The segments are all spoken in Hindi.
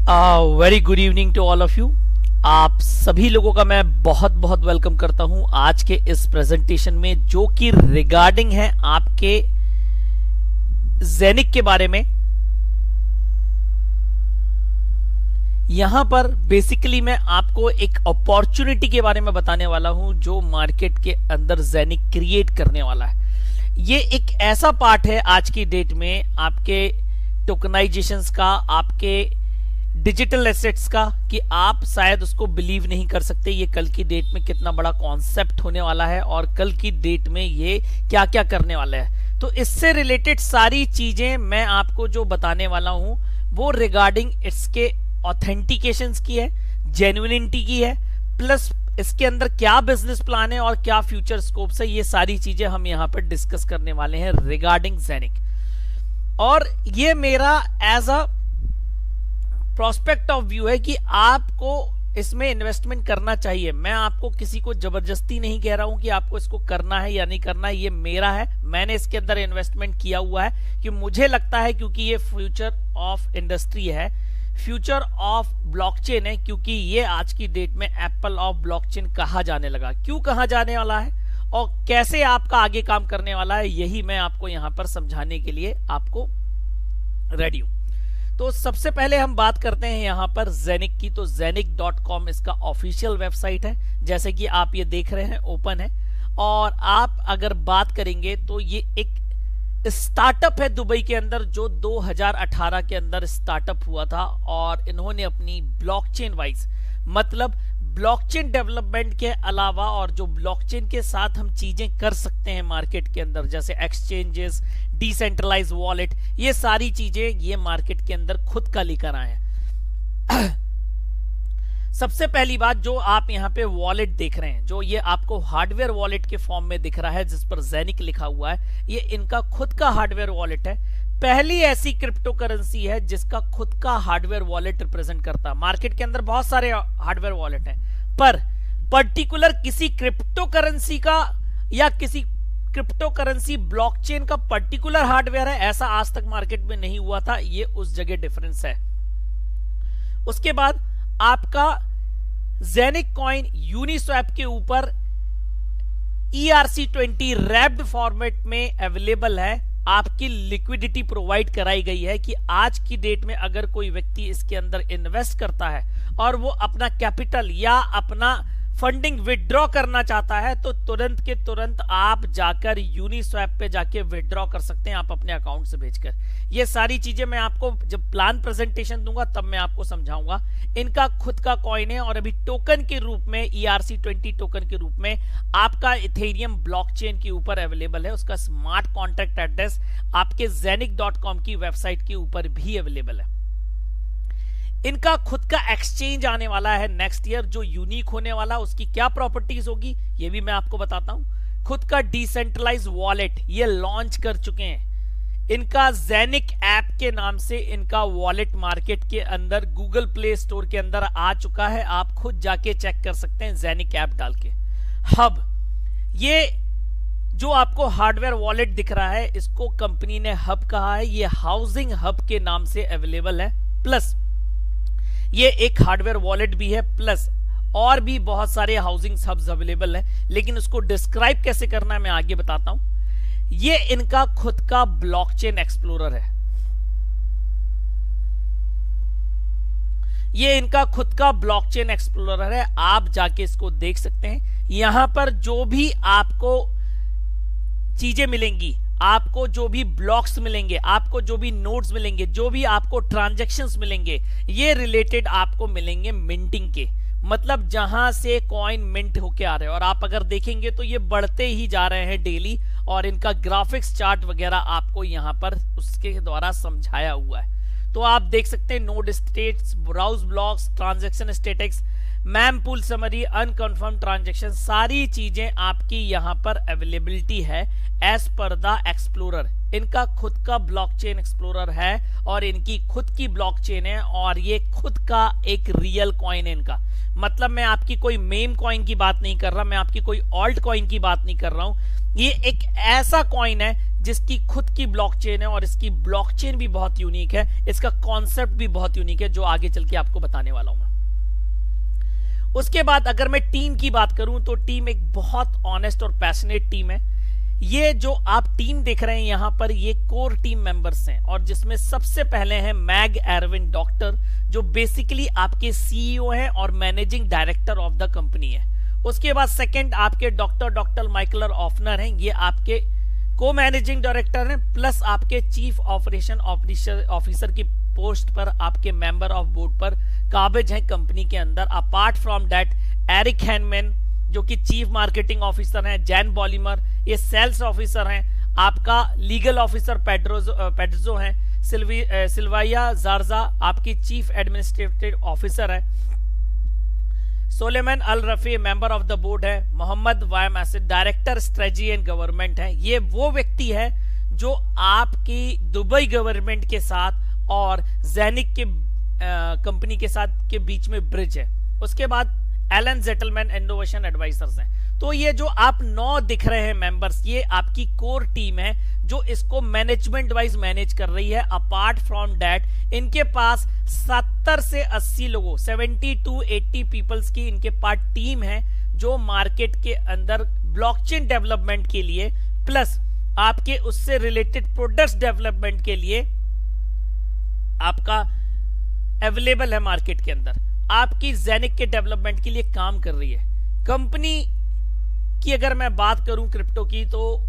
Very good evening to all of you. आप सभी लोगों का मैं बहुत बहुत वेलकम करता हूं आज के इस प्रेजेंटेशन में, जो कि रिगार्डिंग है आपके जेनिक के बारे में। यहां पर बेसिकली मैं आपको एक अपॉर्चुनिटी के बारे में बताने वाला हूं जो मार्केट के अंदर जेनिक क्रिएट करने वाला है। ये एक ऐसा पार्ट है आज की डेट में आपके टोकनाइजेशंस का, आपके डिजिटल एसेट्स का, कि आप शायद उसको बिलीव नहीं कर सकते ये कल की डेट में कितना बड़ा कॉन्सेप्ट होने वाला है और कल की डेट में ये क्या क्या करने वाला है। तो इससे रिलेटेड सारी चीजें मैं आपको जो बताने वाला हूं वो रिगार्डिंग इसके ऑथेंटिकेशंस की है, जेन्युइनिटी की है, प्लस इसके अंदर क्या बिजनेस प्लान है और क्या फ्यूचर स्कोप्स है। ये सारी चीजें हम यहाँ पर डिस्कस करने वाले हैं रिगार्डिंग जेनिक। और ये मेरा as a prospect of view है कि आपको इसमें इन्वेस्टमेंट करना चाहिए। मैं आपको किसी को जबरदस्ती नहीं कह रहा हूं कि आपको इसको करना है या नहीं करना है, ये मेरा है। मैंने इसके अंदर इन्वेस्टमेंट किया हुआ है कि मुझे लगता है, क्योंकि ये फ्यूचर ऑफ इंडस्ट्री है, फ्यूचर ऑफ ब्लॉकचेन है, क्योंकि ये आज की डेट में एप्पल ऑफ ब्लॉकचेन कहा जाने लगा। क्यों कहा जाने वाला है और कैसे आपका आगे काम करने वाला है, यही मैं आपको यहां पर समझाने के लिए आपको रेडी हूं। तो सबसे पहले हम बात करते हैं यहां पर जेनिक की। तो जेनिक.com इसका ऑफिशियल वेबसाइट है, जैसे कि आप ये देख रहे हैं ओपन है। और आप अगर बात करेंगे तो ये एक स्टार्टअप है दुबई के अंदर, जो 2018 के अंदर स्टार्टअप हुआ था। और इन्होंने अपनी ब्लॉकचेन वाइज, मतलब ब्लॉकचेन डेवलपमेंट के अलावा और जो ब्लॉकचेन के साथ हम चीजें कर सकते हैं मार्केट के अंदर, जैसे एक्सचेंजेस, डिसेंट्रलाइज वॉलेट, ये सारी चीजें ये मार्केट के अंदर खुद का लेकर आए हैं। सबसे पहली बात, जो आप यहाँ पे वॉलेट देख रहे हैं, जो ये आपको हार्डवेयर वॉलेट के फॉर्म में दिख रहा है जिस पर जेनिक लिखा हुआ है, ये इनका खुद का हार्डवेयर वॉलेट है। पहली ऐसी क्रिप्टो करेंसी है जिसका खुद का हार्डवेयर वॉलेट रिप्रेजेंट करता है। मार्केट के अंदर बहुत सारे हार्डवेयर वॉलेट हैं, पर पर्टिकुलर किसी क्रिप्टो करेंसी का या किसी क्रिप्टो करेंसी ब्लॉकचेन का पर्टिकुलर हार्डवेयर है, ऐसा आज तक मार्केट में नहीं हुआ था। ये उस जगह डिफरेंस है। उसके बाद आपका जेनिक कॉइन यूनिस्वैप के ऊपर ERC20 रैप्ड फॉर्मेट में अवेलेबल है। आपकी लिक्विडिटी प्रोवाइड कराई गई है कि आज की डेट में अगर कोई व्यक्ति इसके अंदर इन्वेस्ट करता है और वो अपना कैपिटल या अपना फंडिंग विड्रॉ करना चाहता है, तो तुरंत के तुरंत आप जाकर यूनिस्वैप पे जाके विड्रॉ कर सकते हैं, आप अपने अकाउंट से भेजकर। ये सारी चीजें मैं आपको जब प्लान प्रेजेंटेशन दूंगा तब मैं आपको समझाऊंगा। इनका खुद का कॉइन है और अभी टोकन के रूप में, ERC20 टोकन के रूप में आपका इथेरियम ब्लॉकचेन के ऊपर अवेलेबल है। उसका स्मार्ट कॉन्ट्रैक्ट एड्रेस आपके जेनिक.com की वेबसाइट के ऊपर भी अवेलेबल है। इनका खुद का एक्सचेंज आने वाला है नेक्स्ट ईयर, जो यूनिक होने वाला, उसकी क्या प्रॉपर्टीज होगी ये भी मैं आपको बताता हूं। खुद का डिसेंट्रलाइज वॉलेट ये लॉन्च कर चुके हैं। इनका जेनिक ऐप के नाम से इनका वॉलेट मार्केट के अंदर गूगल प्ले स्टोर के अंदर आ चुका है। आप खुद जाके चेक कर सकते हैं जेनिक ऐप डाल के। हब, ये जो आपको हार्डवेयर वॉलेट दिख रहा है, इसको कंपनी ने हब कहा है। ये हाउसिंग हब के नाम से अवेलेबल है। प्लस ये एक हार्डवेयर वॉलेट भी है, प्लस और भी बहुत सारे हाउसिंग हब्स अवेलेबल है। लेकिन उसको डिस्क्राइब कैसे करना है मैं आगे बताता हूं। ये इनका खुद का ब्लॉकचेन एक्सप्लोरर है। ये इनका खुद का ब्लॉकचेन एक्सप्लोरर है। आप जाके इसको देख सकते हैं। यहां पर जो भी आपको चीजें मिलेंगी, आपको जो भी ब्लॉक्स मिलेंगे, आपको जो भी नोड्स मिलेंगे, जो भी आपको ट्रांजैक्शंस मिलेंगे, ये रिलेटेड आपको मिलेंगे मिंटिंग के, मतलब जहां से कॉइन मिंट होके आ रहे हैं। और आप अगर देखेंगे तो ये बढ़ते ही जा रहे हैं डेली, और इनका ग्राफिक्स चार्ट वगैरह आपको यहां पर उसके द्वारा समझाया हुआ है। तो आप देख सकते हैं node stats, browse blocks, transaction status, mempool summary, unconfirm transaction, सारी चीजें आपकी यहां पर अवेलेबिलिटी है एज पर द एक्सप्लोरर। इनका खुद का ब्लॉकचेन एक्सप्लोरर है और इनकी खुद की ब्लॉकचेन है, और ये खुद का एक रियल कॉइन है इनका। मतलब मैं आपकी कोई मेम कॉइन की बात नहीं कर रहा, मैं आपकी कोई ऑल्ट कॉइन की बात नहीं कर रहा हूं। ये एक ऐसा कॉइन है जिसकी खुद की ब्लॉकचेन है और इसकी ब्लॉकचेन भी बहुत यूनिक है, इसका कॉन्सेप्ट भी बहुत यूनिक है, जो आगे चल के आपको बताने वाला हूं मैं। उसके बाद अगर मैं टीम की बात करूं तो टीम एक बहुत ऑनेस्ट और पैशनेट टीम है। ये जो आप टीम देख रहे हैं यहां पर, ये कोर टीम मेंबर्स हैं, और जिसमें सबसे पहले हैं मैग एरविन डॉक्टर, जो बेसिकली आपके सीईओ हैं और managing director of the company है। उसके बाद सेकंड आपके डॉक्टर माइकल ऑफनर हैं, ये आपके को मैनेजिंग डायरेक्टर हैं, प्लस आपके चीफ ऑपरेशन ऑफिसर की पोस्ट पर आपके मेंबर ऑफ बोर्ड पर काबिज हैं कंपनी के अंदर। Apart from that Eric Hahnemann जो कि चीफ मार्केटिंग ऑफिसर हैं, जैन बॉलीमर ये सेल्स ऑफिसर हैं, आपका लीगल ऑफिसर पेड्रोजो हैं, सिल्वाया जारजा आपकी चीफ एडमिनिस्ट्रेटिव ऑफिसर है, Soleman Al Rafi member of the board है, मोहम्मद वायम एसिड डायरेक्टर स्ट्रेटजी एंड गवर्नमेंट है। ये वो व्यक्ति है जो आपकी दुबई गवर्नमेंट के साथ और जैनिक के कंपनी के साथ के बीच में ब्रिज है। उसके बाद एलन जेटलमैन इनोवेशन एडवाइजर्स हैं। तो ये जो आप 9 दिख रहे हैं मेंबर्स, ये आपकी कोर टीम है जो इसको मैनेजमेंट वाइज मैनेज कर रही है। अपार्ट फ्रॉम दैट इनके पास 70 से 80 लोगों 70 to 80 पीपल्स की इनके पास टीम है जो मार्केट के अंदर ब्लॉकचेन डेवलपमेंट के लिए प्लस आपके उससे रिलेटेड प्रोडक्ट्स डेवलपमेंट के लिए आपका अवेलेबल है मार्केट के अंदर, आपकी जेनिक के डेवलपमेंट के लिए काम कर रही है। कंपनी की अगर मैं बात करूं क्रिप्टो की, तो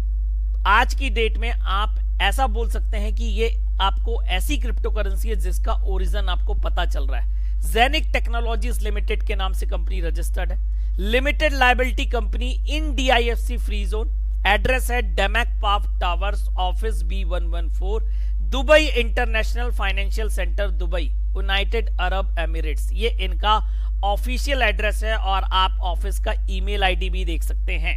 आज की डेट में आप ऐसा बोल सकते हैं कि ये आपको ऐसी क्रिप्टो करेंसी है जिसका ओरिजिन आपको पता चल रहा है। जेनिक टेक्नोलॉजीज लिमिटेड के नाम से कंपनी रजिस्टर्ड है, limited liability company in DIFC free zone, address है डेमैक पाव towers, office B114, Dubai International Financial Centre, Dubai, United Arab Emirates. ये इनका ऑफिशियल एड्रेस है और आप ऑफिस का ईमेल आईडी भी देख सकते हैं।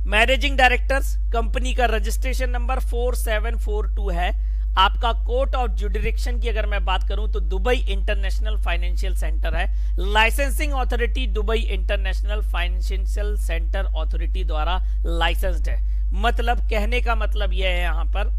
मैनेजिंग डायरेक्टर्स, कंपनी का रजिस्ट्रेशन नंबर 4742 है। आपका कोर्ट ऑफ जुडिक्शन की अगर मैं बात करूं तो दुबई इंटरनेशनल फाइनेंशियल सेंटर है। Licensing authority Dubai International Financial centre authority द्वारा लाइसेंस्ड है। मतलब कहने का मतलब यह है यहां पर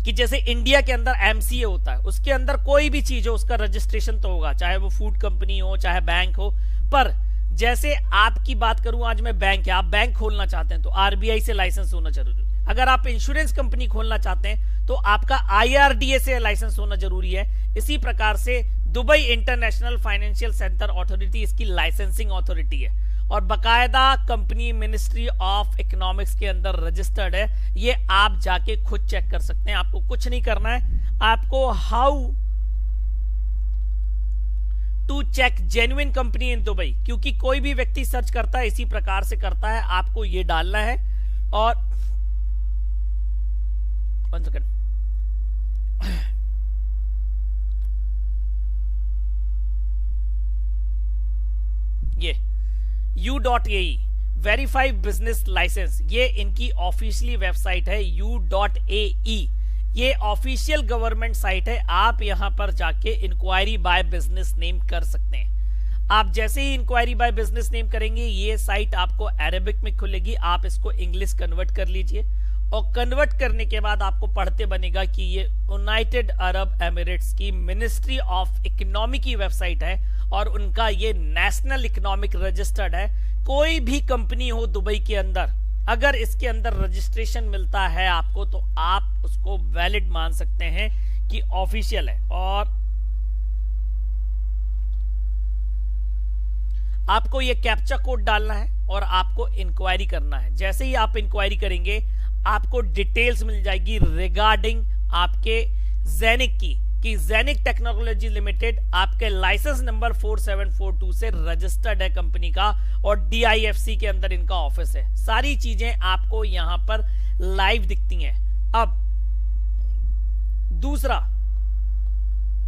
कि जैसे इंडिया के अंदर MCA होता है, उसके अंदर कोई भी चीज हो उसका रजिस्ट्रेशन तो होगा, चाहे वो फूड कंपनी हो चाहे बैंक हो। पर जैसे आपकी बात करूं, आज मैं बैंक है, आप बैंक खोलना चाहते हैं तो RBI से लाइसेंस होना जरूरी है। अगर आप इंश्योरेंस कंपनी खोलना चाहते हैं तो आपका IRDA से लाइसेंस होना जरूरी है। इसी प्रकार से Dubai International Financial centre authority इसकी लाइसेंसिंग अथॉरिटी है और बकायदा कंपनी मिनिस्ट्री ऑफ इकोनॉमिक्स के अंदर रजिस्टर्ड है। ये आप जाके खुद चेक कर सकते हैं, आपको कुछ नहीं करना है। आपको how to check genuine company in Dubai, क्योंकि कोई भी व्यक्ति सर्च करता है इसी प्रकार से करता है, आपको ये डालना है। और 1 सेकंड, ये U.AE वेरीफाई बिजनेस लाइसेंस, ये इनकी ऑफिशियली वेबसाइट है U.AE। ये ऑफिशियल गवर्नमेंट साइट है, आप यहां पर जाके इंक्वायरी बाय बिजनेस नेम कर सकते हैं। आप जैसे ही इंक्वायरी बाय बिजनेस नेम करेंगे ये साइट आपको अरेबिक में खुलेगी, आप इसको इंग्लिश कन्वर्ट कर लीजिए और कन्वर्ट करने के बाद आपको पढ़ते बनेगा कि ये यूनाइटेड अरब एमिरेट्स की मिनिस्ट्री ऑफ इकोनॉमी की वेबसाइट है और उनका ये नेशनल इकोनॉमिक रजिस्टर्ड है। कोई भी कंपनी हो दुबई के अंदर, अगर इसके अंदर रजिस्ट्रेशन मिलता है आपको तो आप उसको वैलिड मान सकते हैं कि ऑफिशियल है। और आपको ये कैप्चा कोड डालना है और आपको इंक्वायरी करना है। जैसे ही आप इंक्वायरी करेंगे आपको डिटेल्स मिल जाएगी रिगार्डिंग आपके जेनिक की, कि जेनिक टेक्नोलॉजी लिमिटेड आपके लाइसेंस नंबर 4742 से रजिस्टर्ड है कंपनी का और DIFC के अंदर इनका ऑफिस है। सारी चीजें आपको यहां पर लाइव दिखती हैं। अब दूसरा,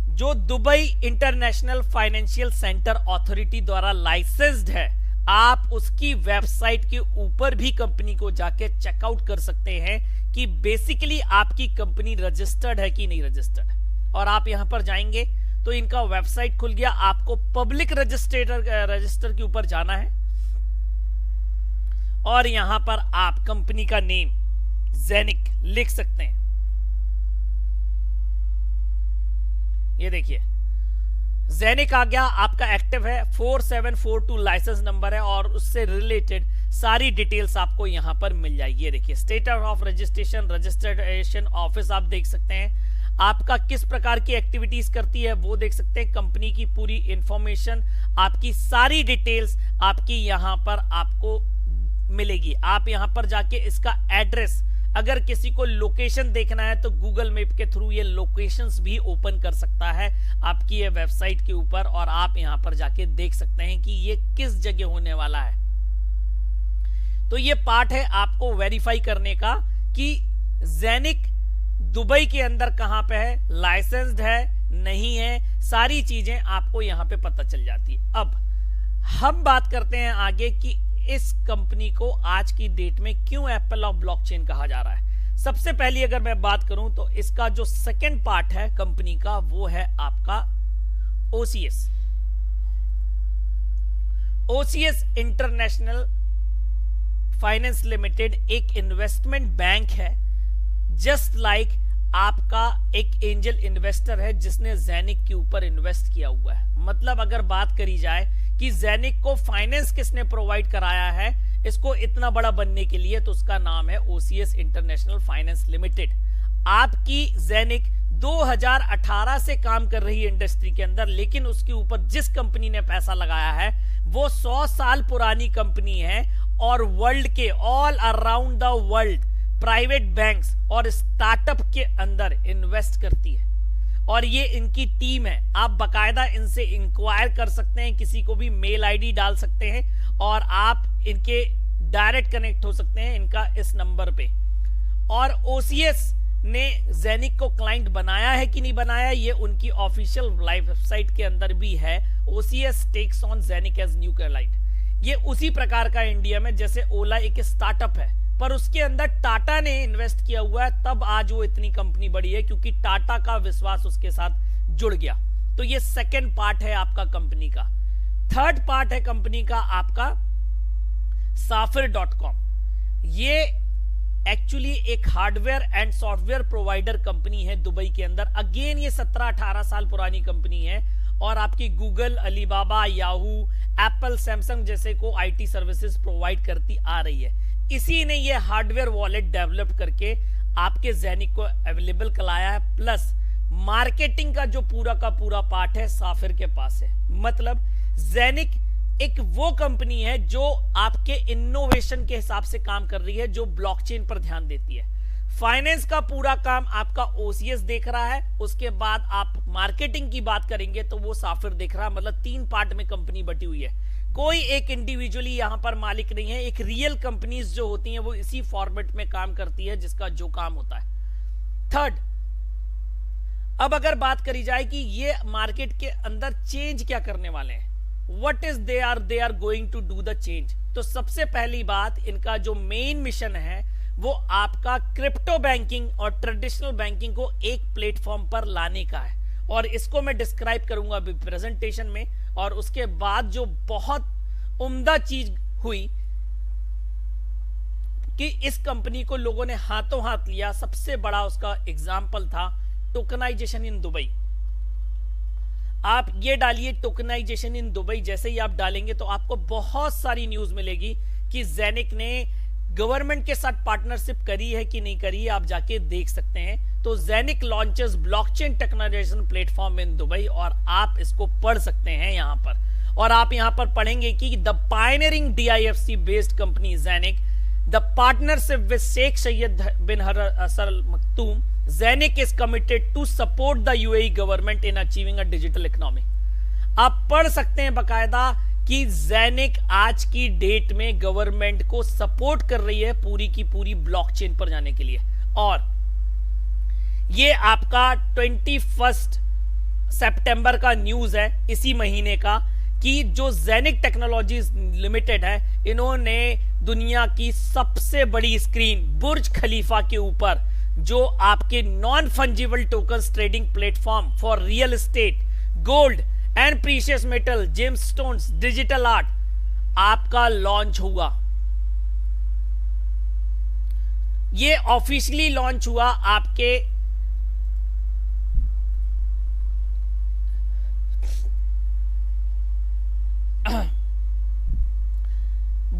जो Dubai International Financial centre authority द्वारा लाइसेंस्ड है, आप उसकी वेबसाइट के ऊपर भी कंपनी को जाके चेकआउट कर सकते हैं कि बेसिकली आपकी कंपनी रजिस्टर्ड है कि नहीं रजिस्टर्ड। और आप यहां पर जाएंगे तो इनका वेबसाइट खुल गया, आपको पब्लिक रजिस्टर के ऊपर जाना है और यहां पर आप कंपनी का नेम, जेनिक लिख सकते हैं। ये देखिए जेनिक आ गया, आपका एक्टिव है, 4742 लाइसेंस नंबर है और उससे रिलेटेड सारी डिटेल्स आपको यहां पर मिल जाएगी। ये देखिए status of registration, registration office आप देख सकते हैं, आपका किस प्रकार की एक्टिविटीज करती है वो देख सकते हैं, कंपनी की पूरी इंफॉर्मेशन, आपकी सारी डिटेल्स आपकी यहां पर आपको मिलेगी। आप यहां पर जाके इसका एड्रेस, अगर किसी को लोकेशन देखना है तो गूगल मैप के थ्रू ये लोकेशंस भी ओपन कर सकता है आपकी ये वेबसाइट के ऊपर, और आप यहां पर जाके देख सकते हैं कि ये किस जगह होने वाला है। तो ये पार्ट है आपको वेरीफाई करने का कि जेनिक दुबई के अंदर कहां पे है, लाइसेंस्ड है नहीं है, सारी चीजें आपको यहां पे पता चल जाती है। अब हम बात करते हैं आगे कि इस कंपनी को आज की डेट में क्यों एप्पल ऑफ ब्लॉकचेन कहा जा रहा है। सबसे पहली अगर मैं बात करूं तो इसका जो सेकंड पार्ट है कंपनी का वो है आपका OCS. OCS international finance limited एक इन्वेस्टमेंट बैंक है, जस्ट लाइक आपका एक एंजल इन्वेस्टर है जिसने जेनिक के ऊपर इन्वेस्ट किया हुआ है। मतलब अगर बात करी जाए कि जेनिक को फाइनेंस किसने प्रोवाइड कराया है इसको इतना बड़ा बनने के लिए, तो उसका नाम है ओसीएस इंटरनेशनल फाइनेंस लिमिटेड। आपकी जेनिक 2018 से काम कर रही है इंडस्ट्री के अंदर, लेकिन उसके ऊपर जिस कंपनी ने पैसा लगाया है वो 100 साल पुरानी कंपनी है और वर्ल्ड के all around the world private banks और स्टार्टअप के अंदर इन्वेस्ट करती है, और ये इनकी टीम है। आप बकायदा इनसे इंक्वायर कर सकते हैं, किसी को भी मेल आईडी डाल सकते हैं और आप इनके डायरेक्ट कनेक्ट हो सकते हैं इनका इस नंबर पे। और ओसीएस ने जेनिक को क्लाइंट बनाया है कि नहीं बनाया, ये उनकी ऑफिशियल वेबसाइट के अंदर भी है। OCS takes on Genic as new client. ये उसी प्रकार का इंडिया में जैसे ओला एक स्टार्टअप है, पर उसके अंदर टाटा ने इन्वेस्ट किया हुआ है, तब आज वो इतनी कंपनी बड़ी है क्योंकि टाटा का विश्वास उसके साथ जुड़ गया। तो ये सेकंड पार्ट है आपका कंपनी का। थर्ड पार्ट है कंपनी का आपका sapphire.com। ये एक्चुअली एक hardware and software provider company है दुबई के अंदर। अगेन ये 17-18 साल पुरानी कंपनी है और आपकी Google, Alibaba, Yahoo, Apple, Samsung जैसे को आईटी सर्विसेज प्रोवाइड करती आ रही है। इसी ने ये हार्डवेयर वॉलेट डेवलप करके आपके जेनिक को अवेलेबल कराया है। प्लस मार्केटिंग का जो पूरा का पूरा पार्ट है साफिर के पास है। मतलब जेनिक एक वो कंपनी है जो आपके इनोवेशन के हिसाब से काम कर रही है, जो ब्लॉकचेन पर ध्यान देती है। फाइनेंस का पूरा काम आपका ओसीएस देख रहा है, उसके बाद आप मार्केटिंग की बात करेंगे तो वो साफिर देख रहा है। मतलब 3 पार्ट में कंपनी बटी हुई है, कोई एक इंडिविजुअली यहां पर मालिक नहीं है। एक रियल कंपनीज जो होती हैं वो इसी फॉर्मेट में काम करती है जिसका जो काम होता है। थर्ड, अब अगर बात करी जाए कि ये मार्केट के अंदर चेंज क्या करने वाले हैं, what is they are going to do the change. तो सबसे पहली बात, इनका जो मेन मिशन है वो आपका क्रिप्टो बैंकिंग और ट्रेडिशनल बैंकिंग को एक प्लेटफॉर्म पर लाने का है, और इसको मैं डिस्क्राइब करूंगा अभी प्रेजेंटेशन में। और उसके बाद जो बहुत उम्दा चीज हुई कि इस कंपनी को लोगों ने हाथों हाथ लिया, सबसे बड़ा उसका एग्जाम्पल था टोकनाइजेशन इन दुबई। आप ये डालिए टोकनाइजेशन इन दुबई, जैसे ही आप डालेंगे तो आपको बहुत सारी न्यूज मिलेगी कि जेनिक ने गवर्नमेंट के साथ पार्टनरशिप करी है कि नहीं करी है, आप जाके देख सकते हैं। तो Zeniq launches blockchain tokenization platform in Dubai, और आप इसको पढ़ सकते हैं यहां पर। और आप यहां पर पढ़ेंगे कि the pioneering DIFC based company Zeniq, the partnership with Sheikh Saeed bin Al Maktoum, Zeniq is committed to support the UAE government in achieving a digital economy. आप पढ़ सकते हैं बकायदा कि जेनिक आज की डेट में गवर्नमेंट को सपोर्ट कर रही है पूरी की पूरी ब्लॉकचेन पर जाने के लिए। और ये आपका 21 सितंबर का न्यूज है इसी महीने का, कि जो जेनिक टेक्नोलॉजीज लिमिटेड है, इन्होंने दुनिया की सबसे बड़ी स्क्रीन बुर्ज खलीफा के ऊपर जो आपके non fungible tokens trading platform for real estate, gold and precious metal, gemstones, digital art आपका लॉन्च हुआ। ये ऑफिशियली लॉन्च हुआ आपके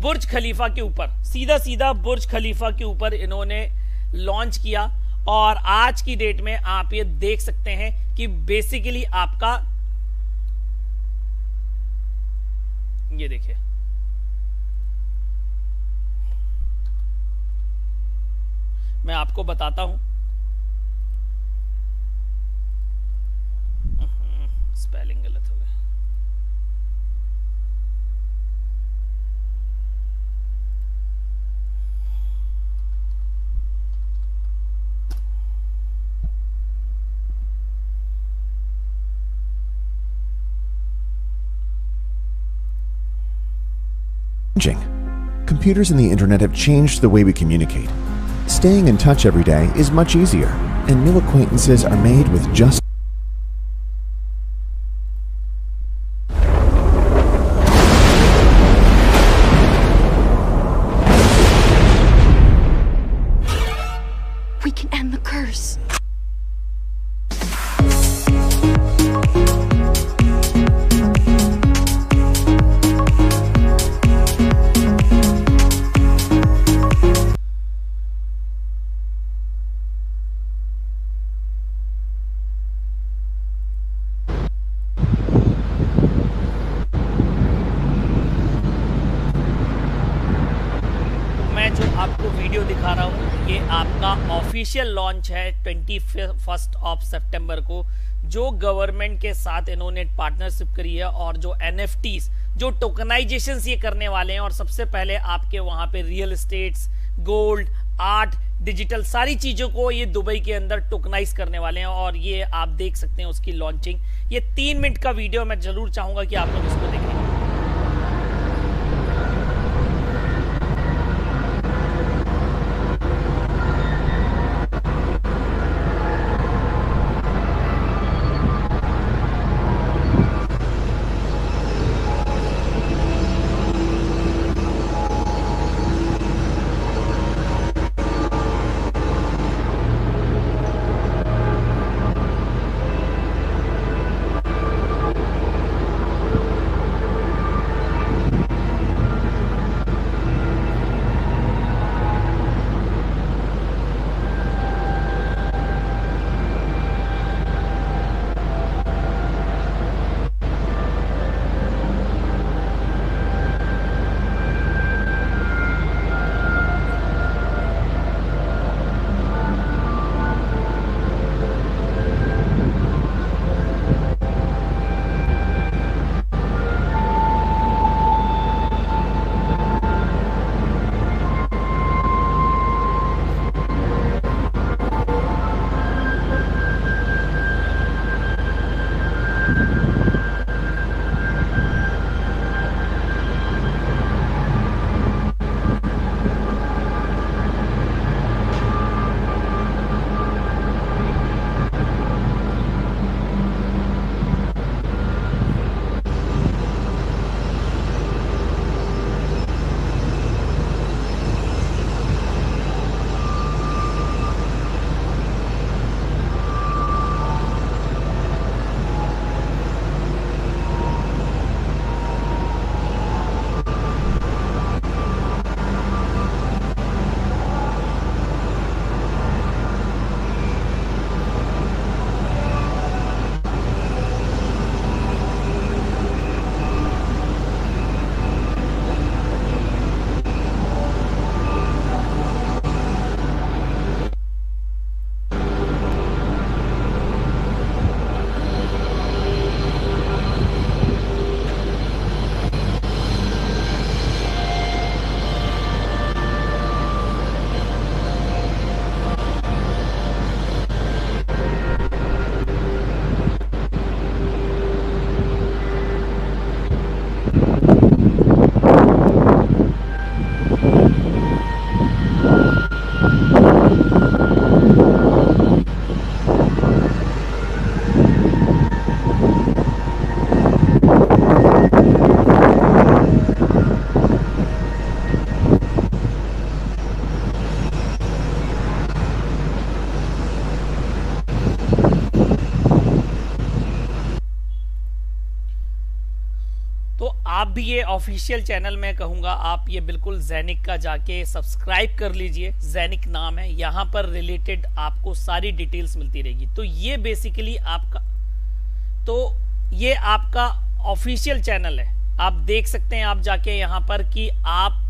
बुर्ज खलीफा के ऊपर, सीधा सीधा बुर्ज खलीफा के ऊपर इन्होंने लॉन्च किया। और आज की डेट में आप ये देख सकते हैं कि बेसिकली आपका ये देखिए, मैं आपको बताता हूं, स्पेलिंग गलत हो गया। Computers and the internet have changed the way we communicate. Staying in touch every day is much easier, and new acquaintances are made with just We can end the curse. मैं जो आपको वीडियो दिखा रहा हूँ ये आपका ऑफिशियल लॉन्च है 21 ऑफ सितंबर को, जो गवर्नमेंट के साथ इन्होंने पार्टनरशिप करी है। और जो NFTs, जो टोकनाइजेशन ये करने वाले हैं, और सबसे पहले आपके वहां पे real estates, gold, art, digital सारी चीजों को ये दुबई के अंदर टोकनाइज करने वाले हैं। और ये आप देख सकते हैं उसकी लॉन्चिंग। ये 3 मिनट का वीडियो, मैं जरूर चाहूंगा कि आप लोग इसको देखें। आप भी ये ऑफिशियल चैनल में कहूँगा, आप ये बिल्कुल ज़ैनिक का जाके सब्सक्राइब कर लीजिए। ज़ैनिक नाम है, यहाँ पर रिलेटेड आपको सारी डिटेल्स मिलती रहेगी। तो ये बेसिकली आपका ऑफिशियल चैनल है। आप देख सकते हैं आप जाके यहाँ पर कि आप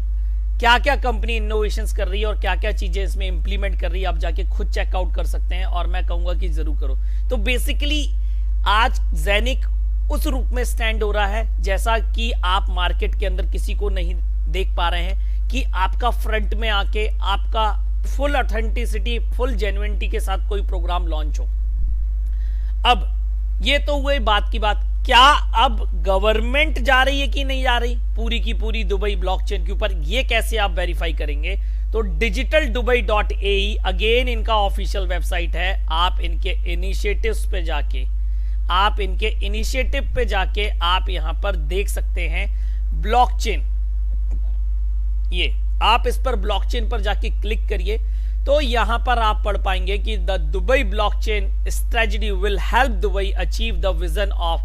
क्या क्या कंपनी इनोवेशंस कर रही है और क्या क्या चीज़ें इसमें इंप्लीमेंट कर रही है। आप जाके खुद चेकआउट कर सकते हैं और मैं कहूँगा कि ज़रूर करो। तो बेसिकली आज ज़ैनिक उस रूप में स्टैंड हो रहा है जैसा कि आप मार्केट के अंदर किसी को नहीं देख पा रहे हैं कि आपका फ्रंट में आके आपका फुल ऑथेंटिसिटी, फुल जेन्युइनिटी के साथ कोई प्रोग्राम लॉन्च हो। अब ये तो हुई बात की बात, क्या अब गवर्नमेंट जा रही है कि नहीं जा रही पूरी की पूरी दुबई ब्लॉकचेन के ऊपर, ये कैसे आप वेरीफाई करेंगे? तो digitaldubai.ae अगेन इनका ऑफिशियल वेबसाइट है। आप इनके इनिशिएटिव्स पे जाके आप यहां पर देख सकते हैं ब्लॉकचेन। ये आप इस पर ब्लॉकचेन पर जाके क्लिक करिए तो यहां पर आप पढ़ पाएंगे कि the Dubai blockchain strategy will help Dubai achieve the vision of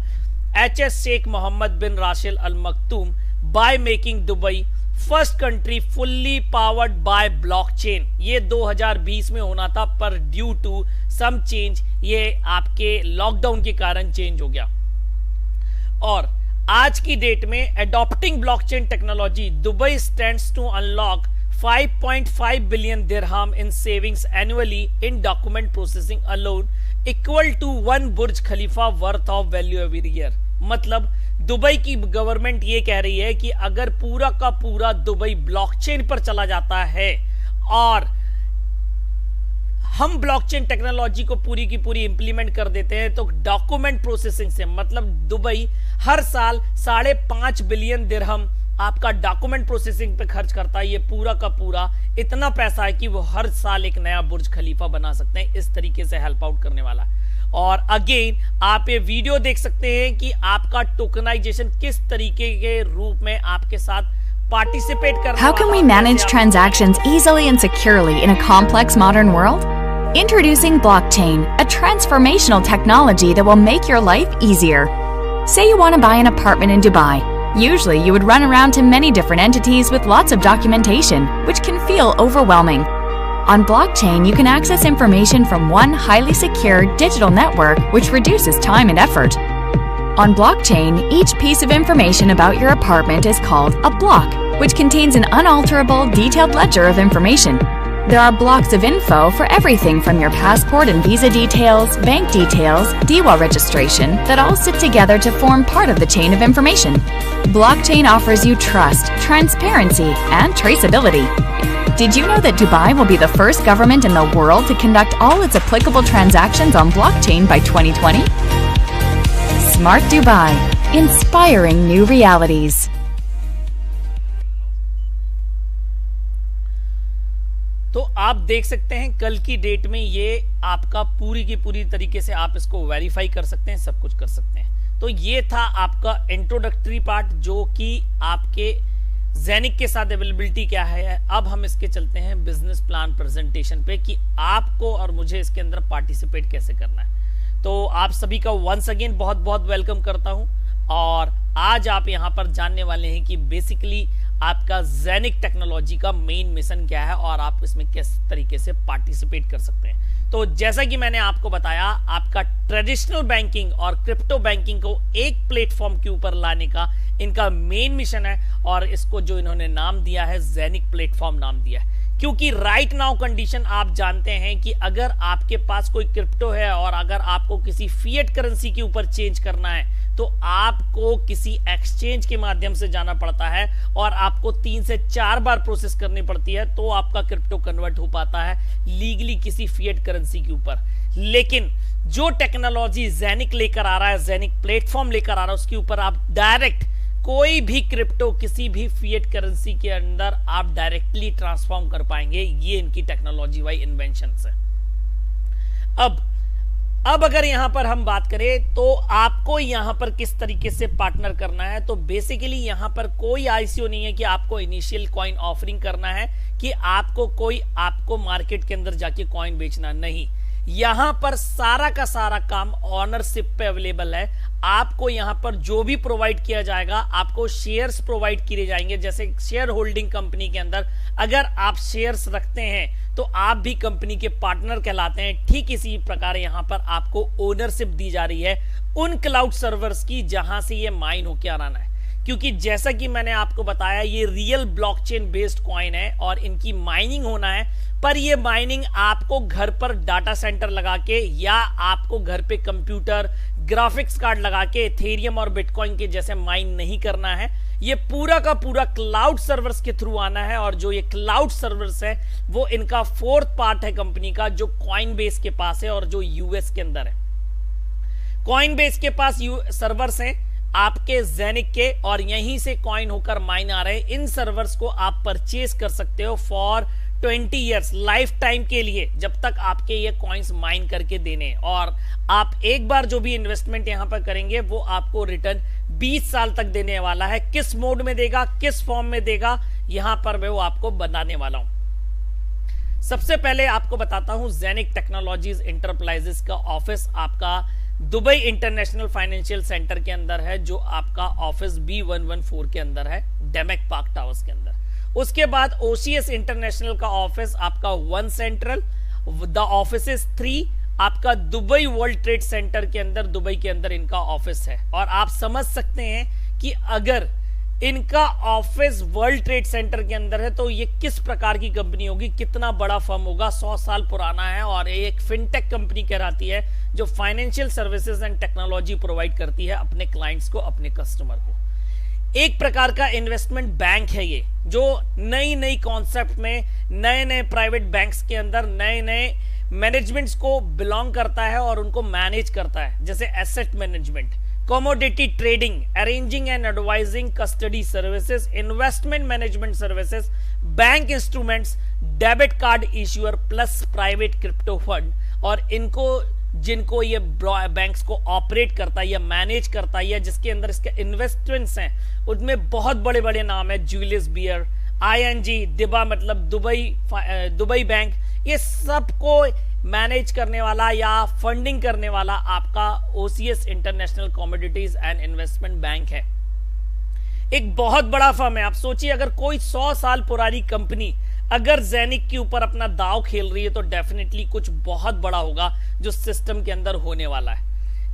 H S. Sheikh Mohammed bin Rashid Al Maktoum by making Dubai first country fully powered by blockchain. ये 2020 में होना था पर ड्यू टू सम चेंज ये आपके लॉकडाउन के कारण चेंज हो गया। और आज की डेट में adopting blockchain technology Dubai stands to unlock 5.5 billion dirham in savings annually in document processing alone, equal to 1 Burj Khalifa worth of value every year। मतलब दुबई की गवर्नमेंट ये कह रही है कि अगर पूरा का पूरा दुबई ब्लॉकचेन पर चला जाता है और हम ब्लॉकचेन टेक्नोलॉजी को पूरी की पूरी इंप्लीमेंट कर देते हैं तो डॉक्यूमेंट प्रोसेसिंग से मतलब दुबई हर साल 5.5 बिलियन दिरहम आपका डॉक्यूमेंट प्रोसेसिंग पे खर्च करता है। ये पूरा का पूरा इतना पैसा है कि वो हर साल एक नया बुर्ज खलीफा बना सकते हैं। इस तरीके से हेल्प आउट करने वाला। और अगेन आप ये वीडियो देख सकते हैं कि आपका टोकनाइजेशन किस तरीके के रूप में आपके साथ पार्टिसिपेट करने How can we manage transactions easily and securely in a complex modern world? Introducing blockchain, a transformational technology that will make your life easier. Say you want to buy an apartment in Dubai. Usually you would run around to many different entities with lots of documentation, which can feel overwhelming. On blockchain, you can access information from one highly secure digital network, which reduces time and effort. On blockchain, each piece of information about your apartment is called a block, which contains an unalterable, detailed ledger of information. There are blocks of info for everything from your passport and visa details, bank details, DWA registration that all sit together to form part of the chain of information. Blockchain offers you trust, transparency, and traceability. Did you know that Dubai will be the first government in the world to conduct all its applicable transactions on blockchain by 2020? Smart Dubai, inspiring new realities. तो आप देख सकते हैं कल की डेट में ये आपका पूरी की पूरी तरीके से आप इसको वेरीफाई कर सकते हैं, सब कुछ कर सकते हैं। तो ये था आपका इंट्रोडक्टरी पार्ट जो कि आपके ज़ैनिक के साथ अवेलेबिलिटी क्या है। अब हम इसके चलते हैं बिजनेस प्लान प्रेजेंटेशन पे कि आपको और मुझे इसके अंदर पार्टिसिपेट कैसे करना है। तो आप सभी का वंस अगेन बहुत बहुत वेलकम करता हूं और आज आप यहां पर जानने वाले हैं कि बेसिकली आपका ज़ैनिक टेक्नोलॉजी का मेन मिशन क्या है और आप इसमें किस तरीके से पार्टिसिपेट कर सकते हैं। तो जैसा कि मैंने आपको बताया, आपका ट्रेडिशनल बैंकिंग और क्रिप्टो बैंकिंग को एक प्लेटफॉर्म के ऊपर लाने का इनका मेन मिशन है और इसको जो इन्होंने नाम दिया है ज़ैनिक प्लेटफॉर्म नाम दिया है। क्योंकि राइट नाउ कंडीशन आप जानते हैं कि अगर आपके पास कोई क्रिप्टो है और अगर आपको किसी फिएट करेंसी के ऊपर चेंज करना है तो आपको किसी एक्सचेंज के माध्यम से जाना पड़ता है और आपको 3 से 4 बार प्रोसेस करनी पड़ती है तो आपका क्रिप्टो कन्वर्ट हो पाता है लीगली किसी फिएट करेंसी के ऊपर। लेकिन जो टेक्नोलॉजी ज़ैनिक लेकर आ रहा है, ज़ैनिक प्लेटफॉर्म लेकर आ रहा है, उसके ऊपर आप डायरेक्ट कोई भी क्रिप्टो किसी भी फिएट करेंसी के अंदर आप डायरेक्टली ट्रांसफॉर्म कर पाएंगे। ये इनकी टेक्नोलॉजी वाई इन्वेंशन है। अब अगर यहां पर हम बात करें तो आपको यहां पर किस तरीके से पार्टनर करना है, तो बेसिकली यहां पर कोई आईसीओ नहीं है कि आपको इनिशियल कॉइन ऑफरिंग करना है कि आपको मार्केट के अंदर जाके कॉइन बेचना नहीं। यहां पर सारा का सारा काम ऑनरशिप पे अवेलेबल है। आपको यहां पर जो भी प्रोवाइड किया जाएगा, आपको शेयर्स प्रोवाइड किए जाएंगे। जैसे शेयर होल्डिंग कंपनी के अंदर अगर आप शेयर्स रखते हैं तो आप भी कंपनी के पार्टनर कहलाते हैं। ठीक इसी प्रकार यहां पर आपको ओनरशिप दी जा रही है उन क्लाउड सर्वर्स की जहां से ये माइन होके आना है। क्योंकि जैसा कि मैंने आपको बताया, ये रियल ब्लॉकचेन बेस्ड कॉइन है और इनकी माइनिंग होना है। पर ये माइनिंग आपको घर पर डाटा सेंटर लगा के या आपको घर पे कंप्यूटर ग्राफिक्स कार्ड लगा के इथेरियम और बिटकॉइन के जैसे माइन नहीं करना है। ये पूरा का पूरा क्लाउड सर्वर्स के थ्रू आना है। और जो ये क्लाउड सर्वर्स है वो इनका फोर्थ पार्ट है कंपनी का, जो कॉइनबेस के पास है और जो यूएस के अंदर है। कॉइनबेस के पास सर्वर्स हैं आपके जेनिक के, और यहीं से कॉइन होकर माइन आ रहे हैं। इन सर्वर्स को आप परचेज कर सकते हो फॉर 20 ईयर्स, लाइफ टाइम के लिए, जब तक आपके ये कॉइन्स माइन करके देने। और आप एक बार जो भी इन्वेस्टमेंट यहां पर करेंगे वो आपको रिटर्न 20 साल तक देने वाला है। किस मोड में देगा, किस फॉर्म में देगा, यहां पर मैं वो आपको बताने वाला हूं। सबसे पहले आपको बताता हूं, जेनिक टेक्नोलॉजीज इंटरप्राइजेस का ऑफिस आपका दुबई इंटरनेशनल फाइनेंशियल सेंटर के अंदर है, जो आपका ऑफिस B114 के अंदर है, डेमेक पार्क टावर्स के अंदर। उसके बाद OCS इंटरनेशनल का ऑफिस आपका 1 सेंट्रल, द ऑफिस इज 3 आपका दुबई वर्ल्ड ट्रेड सेंटर के अंदर, दुबई के अंदर इनका ऑफिस है। और आप समझ सकते हैं कि अगर इनका ऑफिस वर्ल्ड ट्रेड सेंटर के अंदर है तो ये किस प्रकार की कंपनी होगी, कितना बड़ा फर्म होगा। 100 साल पुराना है और एक फिनटेक कंपनी कहलाती है जो financial services and technology provide करती है अपने क्लाइंट्स को, अपने कस्टमर को। एक प्रकार का इन्वेस्टमेंट बैंक है ये, जो नई नई कॉन्सेप्ट में, नए नए प्राइवेट बैंक्स के अंदर नए नए मैनेजमेंट्स को बिलोंग करता है और उनको मैनेज करता है। जैसे asset management, commodity trading, arranging and advising custody services, investment management services, bank instruments, debit card issuer plus private crypto fund। और इनको जिनको ये बैंक्स को ऑपरेट करता है या मैनेज करता है या जिसके अंदर इसके इन्वेस्टमेंट्स हैं, उनमें बहुत बड़े बड़े नाम है, जूलियस बियर, ING, दिबा मतलब दुबई बैंक। ये सबको मैनेज करने वाला या फंडिंग करने वाला आपका OCS international commodities and investment bank है। एक बहुत बड़ा फर्म है। आप सोचिए, अगर कोई 100 साल पुरानी कंपनी अगर जेनिक के ऊपर अपना दांव खेल रही है तो डेफिनेटली कुछ बहुत बड़ा होगा जो सिस्टम के अंदर होने वाला है।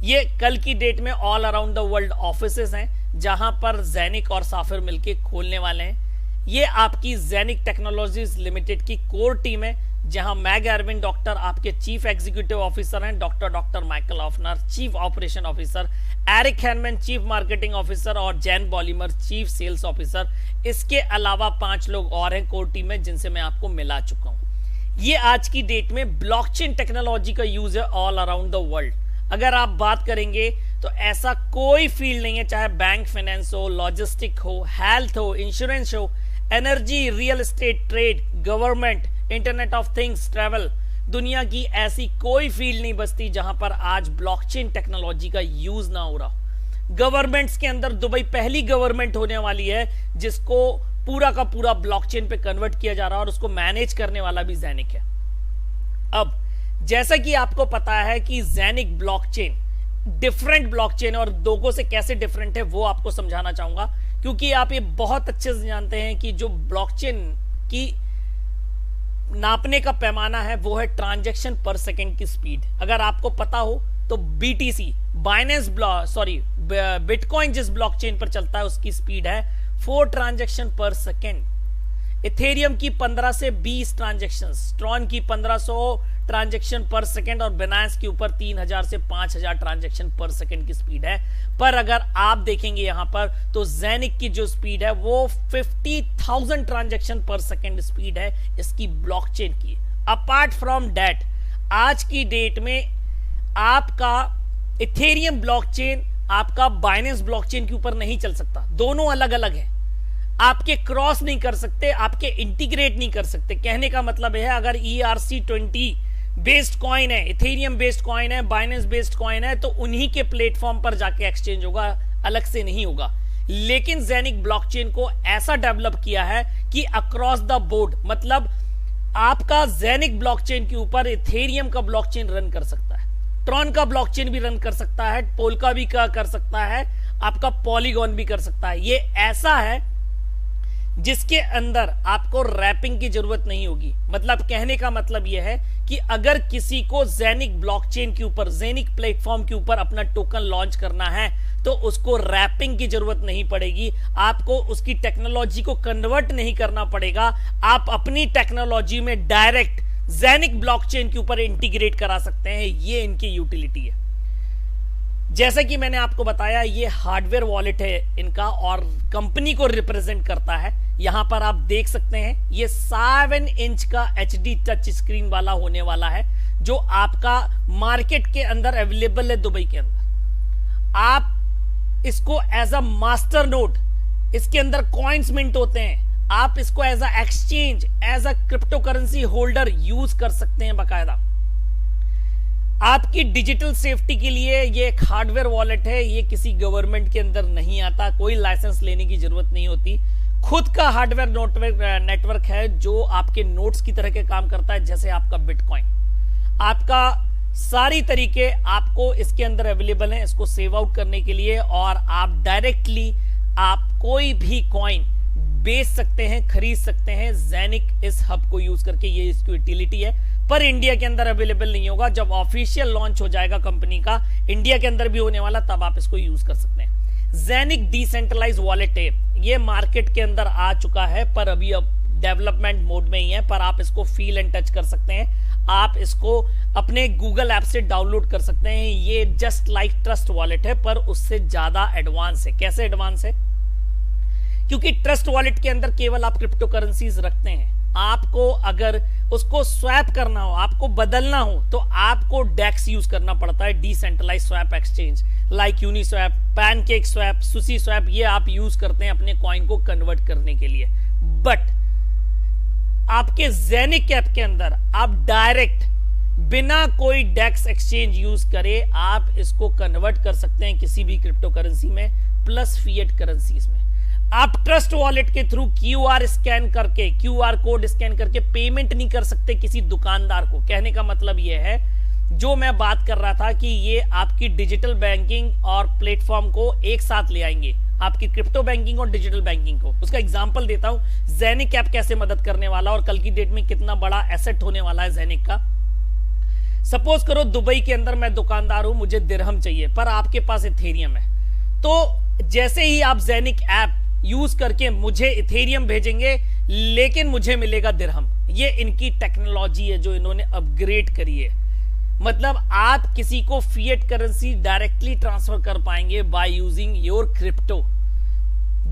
ये कल की डेट में all around the world offices हैं जहां पर जेनिक और साफिर मिलके खोलने वाले हैं। ये आपकी जेनिक टेक्नोलॉजीज लिमिटेड की कोर टीम है, जहां मैग एरविन डॉक्टर आपके चीफ एग्जीक्यूटिव ऑफिसर हैं, doctor Michael Ofner chief operation officer, Eric Hanneman chief marketing officer और Jan Bollimer chief sales officer. इसके अलावा 5 लोग और हैं कोर टीम में जिनसे मैं आपको मिला चुका हूं। ये आज की डेट में ब्लॉकचेन टेक्नोलॉजी का यूज है ऑल अराउंड द वर्ल्ड। अगर आप बात करेंगे तो ऐसा कोई फील्ड नहीं है, चाहे बैंक फाइनेंस हो, लॉजिस्टिक हो, हेल्थ हो, इंश्योरेंस हो, energy, real estate, trade, government, internet of things, travel, दुनिया की ऐसी कोई फील्ड नहीं बचती जहां पर आज ब्लॉकचेन टेक्नोलॉजी का यूज ना हो रहा। गवर्नमेंट्स के अंदर दुबई पहली गवर्नमेंट होने वाली है जिसको पूरा का पूरा ब्लॉकचेन पे कन्वर्ट किया जा रहा है और उसको मैनेज करने वाला भी जेनिक है। अब जैसा कि आपको पता है कि जेनिक ब्लॉकचेन डिफरेंट ब्लॉकचेन और दोगों से कैसे डिफरेंट है वो आपको समझाना चाहूंगा, क्योंकि आप ये बहुत अच्छे से जानते हैं कि जो ब्लॉकचेन की नापने का पैमाना है वो है ट्रांजैक्शन पर सेकंड की स्पीड। अगर आपको पता हो तो BTC बिटकॉइन जिस ब्लॉकचेन पर चलता है उसकी स्पीड है 4 ट्रांजैक्शन पर सेकंड। इथेरियम की 15 से 20 ट्रांजैक्शन, ट्रॉन की 1500 ट्रांजैक्शन पर सेकंड और बिनांस के ऊपर 3000 से 5000 ट्रांजैक्शन पर सेकंड की स्पीड है। पर अगर आप देखेंगे यहां पर तो जेनिक की जो स्पीड है वो 50,000 ट्रांजैक्शन पर सेकंड स्पीड है इसकी ब्लॉकचेन की। अपार्ट फ्रॉम दैट आज की डेट में आपका इथेरियम ब्लॉकचेन आपका बाइनेंस ब्लॉकचेन के ऊपर नहीं चल सकता, दोनों अलग अलग है। आपके क्रॉस नहीं कर सकते, आपके इंटीग्रेट नहीं कर सकते। कहने का मतलब है अगर ERC20 बेस्ड कॉइन है, इथेरियम बेस्ड कॉइन है, बाइनेंस बेस्ड कॉइन है तो उन्हीं के प्लेटफॉर्म पर जाके एक्सचेंज होगा, अलग से नहीं होगा। लेकिन जेनिक ब्लॉकचेन को ऐसा डेवलप किया है कि अक्रॉस द बोर्ड, मतलब आपका जेनिक ब्लॉकचेन के ऊपर इथेरियम का ब्लॉकचेन रन कर सकता है, ट्रॉन का ब्लॉकचेन भी रन कर सकता है, पोल्का भी कर सकता है, आपका पॉलीगॉन भी कर सकता है। ये ऐसा है जिसके अंदर आपको रैपिंग की जरूरत नहीं होगी। मतलब कहने का मतलब यह है कि अगर किसी को जेनिक ब्लॉकचेन के ऊपर, जेनिक प्लेटफॉर्म के ऊपर अपना टोकन लॉन्च करना है तो उसको रैपिंग की जरूरत नहीं पड़ेगी, आपको उसकी टेक्नोलॉजी को कन्वर्ट नहीं करना पड़ेगा, आप अपनी टेक्नोलॉजी में डायरेक्ट जेनिक ब्लॉकचेन के ऊपर इंटीग्रेट करा सकते हैं। ये इनकी यूटिलिटी है। जैसा कि मैंने आपको बताया, ये हार्डवेयर वॉलेट है इनका और कंपनी को रिप्रेजेंट करता है। यहां पर आप देख सकते हैं ये 7 इंच का HD टच स्क्रीन वाला होने वाला है, जो आपका मार्केट के अंदर अवेलेबल है दुबई के अंदर। आप इसको एज अ मास्टर नोड, इसके अंदर कॉइन्स मिंट होते हैं, आप इसको as a exchange, as a crypto currency holder use कर सकते हैं बाकायदा। आपकी डिजिटल सेफ्टी के लिए ये एक हार्डवेयर वॉलेट है, ये किसी गवर्नमेंट के अंदर नहीं आता, कोई लाइसेंस लेने की जरूरत नहीं होती, खुद का हार्डवेयर नेटवर्क है जो आपके नोट्स की तरह के काम करता है, जैसे आपका बिटकॉइन। आपका सारी तरीके आपको इसके अंदर अवेलेबल हैं इसको सेव आउट करने के लिए, और आप डायरेक्टली आप कोई भी कॉइन बेच सकते हैं, खरीद सकते हैं जेनिक इस हब को यूज करके। ये इसकी यूटिलिटी है, पर इंडिया के अंदर अवेलेबल नहीं होगा। जब ऑफिशियल लॉन्च हो जाएगा कंपनी का, इंडिया के अंदर भी होने वाला, तब आप इसको यूज कर सकते हैं। जेनिक डिसेंट्रलाइज वॉलेट है, ये मार्केट के अंदर आ चुका है, पर अभी अब डेवलपमेंट मोड में ही है, पर आप इसको फील एंड टच कर सकते हैं। आप इसको अपने गूगल ऐप से डाउनलोड कर सकते हैं। ये जस्ट लाइक ट्रस्ट वॉलेट है, पर उससे ज्यादा एडवांस है। कैसे एडवांस है? क्योंकि ट्रस्ट वॉलेट के अंदर केवल आप क्रिप्टो करेंसीज रखते हैं। आपको अगर उसको स्वैप करना हो, आपको बदलना हो, तो आपको डेक्स यूज करना पड़ता है, decentralise swap exchange, like Uniswap, pancake swap, sushi swap, ये आप यूज करते हैं अपने कॉइन को कन्वर्ट करने के लिए। बट आपके जेनिक ऐप के अंदर आप डायरेक्ट बिना कोई डेक्स एक्सचेंज यूज करे आप इसको कन्वर्ट कर सकते हैं किसी भी क्रिप्टो करेंसी में, प्लस फिएट करेंसीज में। आप ट्रस्ट वॉलेट के थ्रू क्यूआर कोड स्कैन करके पेमेंट नहीं कर सकते किसी दुकानदार को। कहने का मतलब यह है, जो मैं बात कर रहा था कि ये आपकी डिजिटल बैंकिंग और प्लेटफॉर्म को एक साथ ले आएंगे, आपकी क्रिप्टो बैंकिंग और डिजिटल बैंकिंग को। उसका एग्जांपल देता हूं, जेनिक ऐप कैसे मदद करने वाला और कल की डेट में कितना बड़ा एसेट होने वाला है जेनिक का। सपोज करो दुबई के अंदर मैं दुकानदार हूं, मुझे दिरहम चाहिए, पर आपके पास इथेरियम है, तो जैसे ही आप जेनिक ऐप यूज करके मुझे इथेरियम भेजेंगे, लेकिन मुझे मिलेगा दिरहम। ये इनकी टेक्नोलॉजी है जो इन्होंने अपग्रेड करी है। मतलब आप किसी को फिएट करेंसी डायरेक्टली ट्रांसफर कर पाएंगे by using your crypto.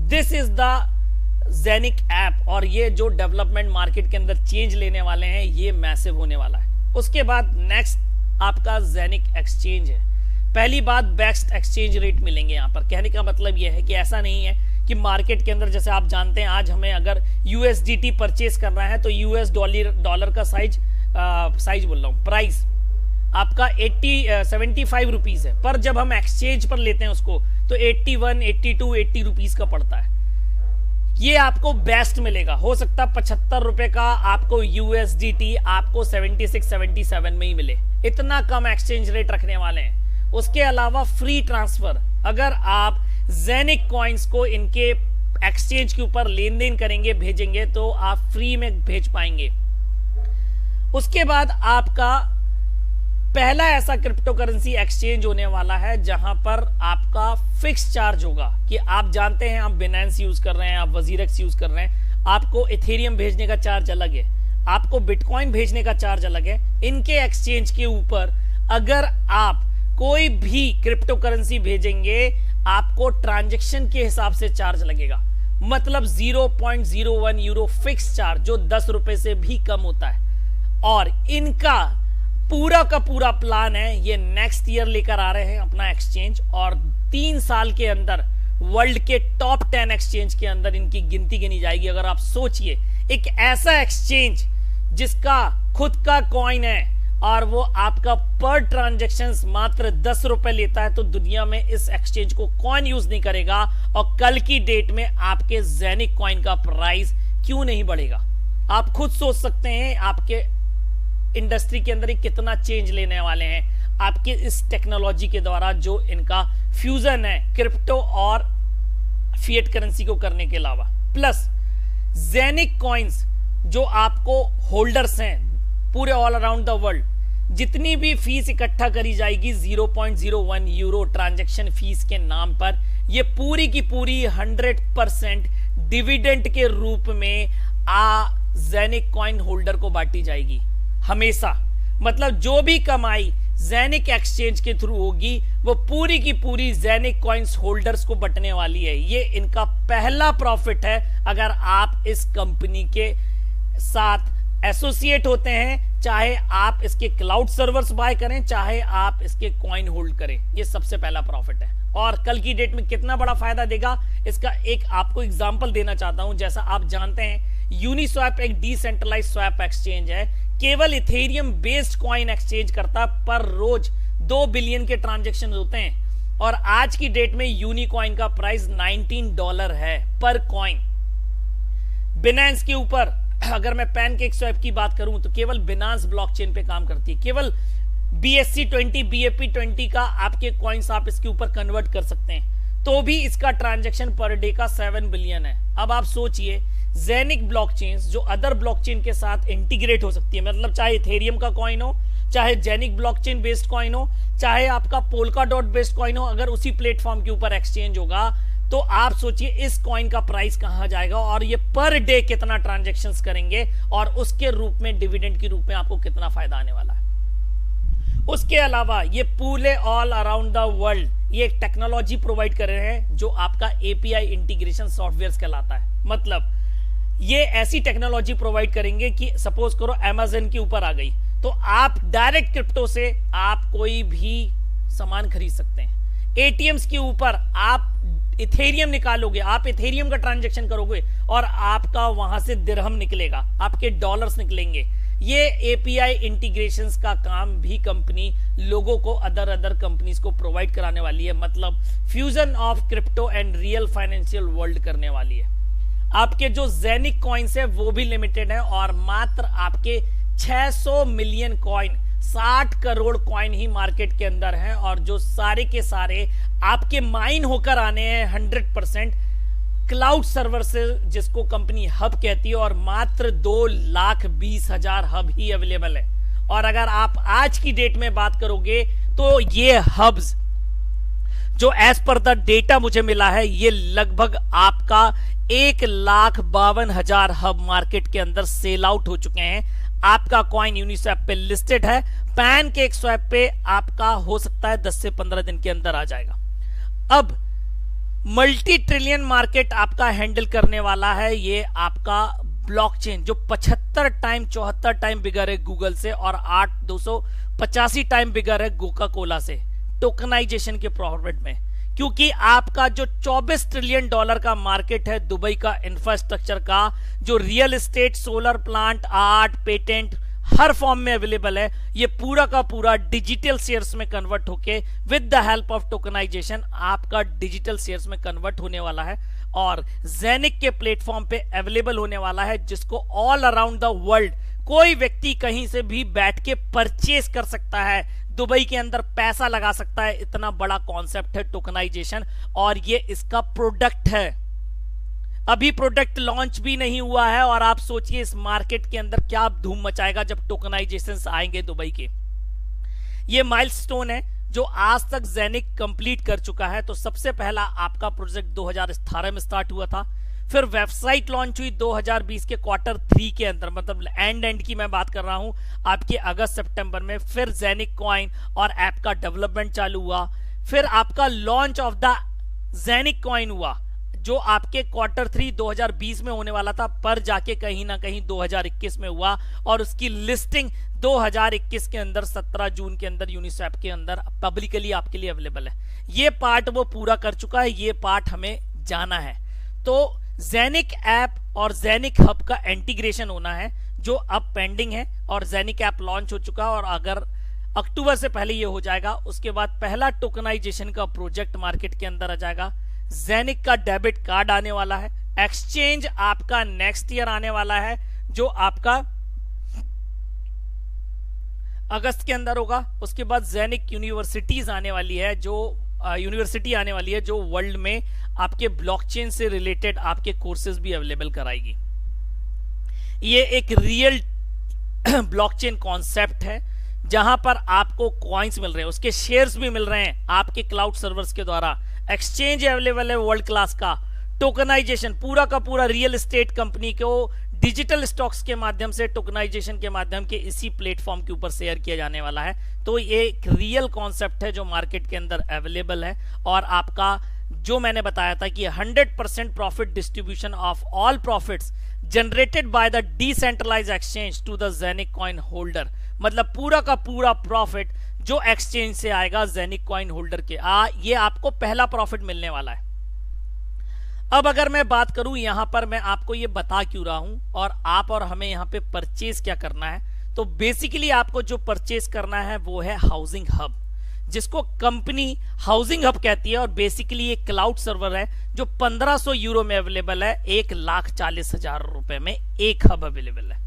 This is the Genic app, और ये जो डेवलपमेंट मार्केट के अंदर चेंज लेने वाले हैं, ये मैसिव होने वाला है। उसके बाद नेक्स्ट आपका जेनिक एक्सचेंज है। पहली बात, बेस्ट एक्सचेंज रेट मिलेंगे यहां पर। कहने का मतलब यह है कि ऐसा नहीं है कि मार्केट के अंदर, जैसे आप जानते हैं, आज हमें अगर USDT परचेस करना है तो US डॉलर का साइज बोल रहा हूं, प्राइस आपका 75 रुपीज है, पर जब हम एक्सचेंज पर लेते हैं उसको तो 81, 82, 80 रुपीज का पड़ता है। ये आपको बेस्ट मिलेगा। हो सकता है 75 रुपए का आपको USDT आपको 76, 77 में ही मिले। इतना कम एक्सचेंज रेट रखने वाले हैं। उसके अलावा फ्री ट्रांसफर, अगर आप जेनिक कॉइन्स को इनके एक्सचेंज के ऊपर लेन देन करेंगे, भेजेंगे, तो आप फ्री में भेज पाएंगे। उसके बाद आपका पहला ऐसा क्रिप्टो करेंसी एक्सचेंज होने वाला है जहां पर आपका फिक्स चार्ज होगा। कि आप जानते हैं, आप बिनेंस यूज कर रहे हैं, आप वजीरेक्स यूज कर रहे हैं, आपको इथेरियम भेजने का चार्ज अलग है, आपको बिटकॉइन भेजने का चार्ज अलग है। इनके एक्सचेंज के ऊपर अगर आप कोई भी क्रिप्टो करेंसी भेजेंगे, आपको ट्रांजैक्शन के हिसाब से चार्ज लगेगा। मतलब 0.01 यूरो फिक्स चार्ज, जो 10 रुपए से भी कम होता है। और इनका पूरा का पूरा प्लान है, ये नेक्स्ट ईयर लेकर आ रहे हैं अपना एक्सचेंज, और 3 साल के अंदर वर्ल्ड के टॉप 10 एक्सचेंज के अंदर इनकी गिनती गिनी जाएगी। अगर आप सोचिए, एक ऐसा एक्सचेंज जिसका खुद का कॉइन है और वो आपका पर ट्रांजैक्शन मात्र 10 रुपए लेता है, तो दुनिया में इस एक्सचेंज को कौन यूज नहीं करेगा। और कल की डेट में आपके जेनिक कॉइन का प्राइस क्यों नहीं बढ़ेगा? आप खुद सोच सकते हैं आपके इंडस्ट्री के अंदर ये कितना चेंज लेने वाले हैं आपके इस टेक्नोलॉजी के द्वारा, जो इनका फ्यूजन है क्रिप्टो और फिएट करेंसी को करने के अलावा। प्लस जेनिक कॉइन्स जो आपको होल्डर्स हैं पूरे ऑल अराउंड द वर्ल्ड, जितनी भी फीस इकट्ठा करी जाएगी 0.01 यूरो ट्रांजैक्शन फीस के नाम पर, ये पूरी की पूरी 100% डिविडेंड के रूप में जेनिक कॉइन होल्डर को बांटी जाएगी हमेशा। मतलब जो भी कमाई जेनिक एक्सचेंज के थ्रू होगी वो पूरी की पूरी जेनिक कॉइन्स होल्डर्स को बंटने वाली है। ये इनका पहला प्रॉफिट है अगर आप इस कंपनी के साथ एसोसिएट होते हैं, चाहे आप इसके क्लाउड सर्वर्स बाय करें, चाहे आप इसके कॉइन होल्ड करें, ये सबसे पहला प्रॉफिट है। और कल की डेट में कितना बड़ा फायदा देगा इसका एक आपको एग्जांपल देना चाहता हूं। जैसा आप जानते हैं यूनिस्वैप एक डिसेंट्रलाइज्ड स्वैप एक्सचेंज है, केवल इथेरियम बेस्ड कॉइन एक्सचेंज करता, पर रोज 2 बिलियन के ट्रांजेक्शन होते हैं और आज की डेट में यूनिकॉइन का प्राइस $19 है पर कॉइन। बिनांस के ऊपर अगर मैं पैनकेक स्वैप की बात करूं तो केवल बिनांस ब्लॉकचेन पे काम करती है, केवल BSC20 BAP20 का आपके कॉइन्स आप इसके ऊपर कन्वर्ट कर सकते हैं, तो भी इसका ट्रांजैक्शन पर डे का 7 बिलियन है। अब आप सोचिए जेनिक ब्लॉकचेन्स जो अदर ब्लॉकचेन के साथ इंटीग्रेट हो सकती है, मतलब चाहे इथेरियम का कॉइन हो, चाहे जेनिक ब्लॉकचेन बेस्ड कॉइन हो, चाहे आपका पोल्का डॉट बेस्ड कॉइन हो, अगर उसी प्लेटफॉर्म के ऊपर एक्सचेंज होगा तो आप सोचिए इस कॉइन का प्राइस कहां जाएगा और ये पर डे कितना ट्रांजैक्शंस करेंगे और उसके रूप में डिविडेंड के रूप में आपको कितना फायदा आने वाला है। उसके अलावा ये पूरे ऑल अराउंड द वर्ल्ड ये एक टेक्नोलॉजी प्रोवाइड कर रहे हैं जो आपका API इंटीग्रेशन सॉफ्टवेयर कहलाता है। मतलब ये ऐसी टेक्नोलॉजी प्रोवाइड करेंगे कि सपोज करो अमेज़न के ऊपर आ गई तो आप डायरेक्ट क्रिप्टो से आप कोई भी सामान खरीद सकते हैं। ATMs के ऊपर आप इथेरियम निकालोगे, आप इथेरियम का ट्रांजैक्शन करोगे और आपका वहां से दिरहम निकलेगा, आपके डॉलर्स निकलेंगे। ये API इंटीग्रेशंस का काम भी कंपनी लोगों को अदर कंपनीज को प्रोवाइड कराने वाली है। मतलब fusion of crypto and real financial world करने वाली है। आपके जो जेनिक कॉइन्स है वो भी लिमिटेड है और मात्र आपके 600 मिलियन कॉइन 60 करोड़ कॉइन ही मार्केट के अंदर हैं और जो सारे के सारे आपके माइन होकर आने हैं 100% क्लाउड सर्वर से, जिसको कंपनी हब कहती है, और मात्र 2,20,000 हब ही अवेलेबल है। और अगर आप आज की डेट में बात करोगे तो ये हब्स जो एज पर द डेटा मुझे मिला है ये लगभग आपका 1,52,000 हब मार्केट के अंदर सेल आउट हो चुके हैं। आपका कॉइन यूनिस्वैप पे लिस्टेड है, पैनकेक स्वैप पे आपका हो सकता है 10 से 15 दिन के अंदर आ जाएगा। अब मल्टी ट्रिलियन मार्केट आपका हैंडल करने वाला है ये आपका ब्लॉकचेन, जो 75 टाइम 74 टाइम बिगर है गूगल से और 285 टाइम बिगर है कोका कोला से टोकनाइजेशन के प्रॉफिट में, क्योंकि आपका जो $24 ट्रिलियन का मार्केट है दुबई का इंफ्रास्ट्रक्चर का, जो real estate, solar plant, art, patent हर फॉर्म में अवेलेबल है, ये पूरा का पूरा डिजिटल शेयर्स में कन्वर्ट होके with the help of tokenization आपका डिजिटल शेयर्स में कन्वर्ट होने वाला है और जेनिक के प्लेटफॉर्म पे अवेलेबल होने वाला है, जिसको ऑल अराउंड द वर्ल्ड कोई व्यक्ति कहीं से भी बैठ के परचेस कर सकता है, दुबई के अंदर पैसा लगा सकता है। इतना बड़ा कॉन्सेप्ट है टोकनाइजेशन और ये इसका प्रोडक्ट है। अभी प्रोडक्ट लॉन्च भी नहीं हुआ है और आप सोचिए इस मार्केट के अंदर क्या धूम मचाएगा जब टोकनाइजेशन आएंगे दुबई के। ये माइलस्टोन है जो आज तक जेनिक कंप्लीट कर चुका है। तो सबसे पहला आपका प्रोजेक्ट 2018 में स्टार्ट हुआ था, फिर वेबसाइट लॉन्च हुई 2020 के Q3 के अंदर, मतलब एंड की मैं बात कर रहा हूं आपके अगस्त सितंबर में। फिर जेनिक कॉइन और ऐप का डेवलपमेंट चालू हुआ, फिर आपका launch of the Genic coin हुआ जो आपके Q3 2020 में होने वाला था, पर जाके कहीं ना कहीं 2021 में हुआ और उसकी लिस्टिंग 2021 के अंदर 17 जून के अंदर यूनिस्वैप के अंदर पब्लिकली आपके लिए अवेलेबल है। ये पार्ट वो पूरा कर चुका है, ये पार्ट हमें जाना है। तो जेनिक ऐप और जेनिक हब का इंटीग्रेशन होना है जो अब पेंडिंग है और जेनिक ऐप लॉन्च हो चुका है और अगर अक्टूबर से पहले ये हो जाएगा उसके बाद पहला टोकनाइजेशन का प्रोजेक्ट मार्केट के अंदर आ जाएगा। जेनिक का डेबिट कार्ड आने वाला है, एक्सचेंज आपका नेक्स्ट ईयर आने वाला है जो आपका अगस्त के अंदर होगा। उसके बाद जेनिक यूनिवर्सिटीज आने वाली है, जो यूनिवर्सिटी आने वाली है जो वर्ल्ड में आपके ब्लॉकचेन से रिलेटेड आपके कोर्सेज भी अवेलेबल कराएगी। ये एक रियल ब्लॉकचेन कॉन्सेप्ट है जहां पर आपको कॉइन्स मिल रहे हैं, उसके शेयर्स भी मिल रहे हैं आपके क्लाउड सर्वर्स के द्वारा, एक्सचेंज अवेलेबल है वर्ल्ड क्लास का, टोकनाइजेशन पूरा का पूरा रियल एस्टेट कंपनी को डिजिटल स्टॉक्स के माध्यम से टोकनाइजेशन के माध्यम के इसी प्लेटफॉर्म के ऊपर शेयर किया जाने वाला है। तो ये एक रियल कॉन्सेप्ट है जो मार्केट के अंदर अवेलेबल है, और आपका जो मैंने बताया था कि 100% profit distribution of all profits generated by the decentralised exchange to the Genic coin holder, मतलब पूरा का पूरा प्रॉफिट जो एक्सचेंज से आएगा जेनिक कॉइन होल्डर के, ये आपको पहला प्रॉफिट मिलने वाला है। अब अगर मैं बात करूं यहां पर, मैं आपको ये बता क्यों रहा हूं और आप और हमें यहां पे परचेज क्या करना है, तो बेसिकली आपको जो परचेज करना है वो है हाउसिंग हब, जिसको कंपनी हाउसिंग हब कहती है, और बेसिकली एक क्लाउड सर्वर है जो 1500 यूरो में अवेलेबल है, 1,40,000 रुपए में एक हब अवेलेबल है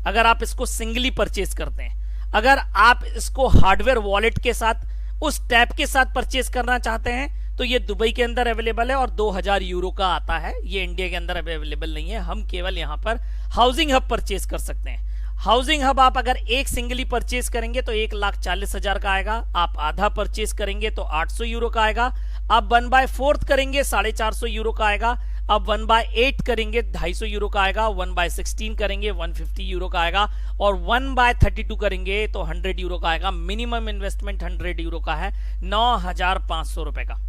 अगर आप इसको सिंगली परचेज करते हैं। अगर आप इसको हार्डवेयर वॉलेट के साथ उस टैब के साथ परचेज करना चाहते हैं तो ये दुबई के अंदर अवेलेबल है और 2000 यूरो का आता है, ये इंडिया के अंदर अवेलेबल नहीं है। हम केवल यहाँ पर हाउसिंग हब परचेज कर सकते हैं। हाउसिंग हब आप अगर एक सिंगली परचेज करेंगे तो 1,40,000 का आएगा, आप आधा परचेज करेंगे तो 800 यूरो का आएगा, आप 1/4 करेंगे 450 यूरो का आएगा, अब 1/8 करेंगे 250 यूरो का आएगा, 1/16 करेंगे 150 यूरो का आएगा, और 1/32 करेंगे तो 100 यूरो का आएगा। मिनिमम इन्वेस्टमेंट 100 यूरो का है, 9,500 रुपए का।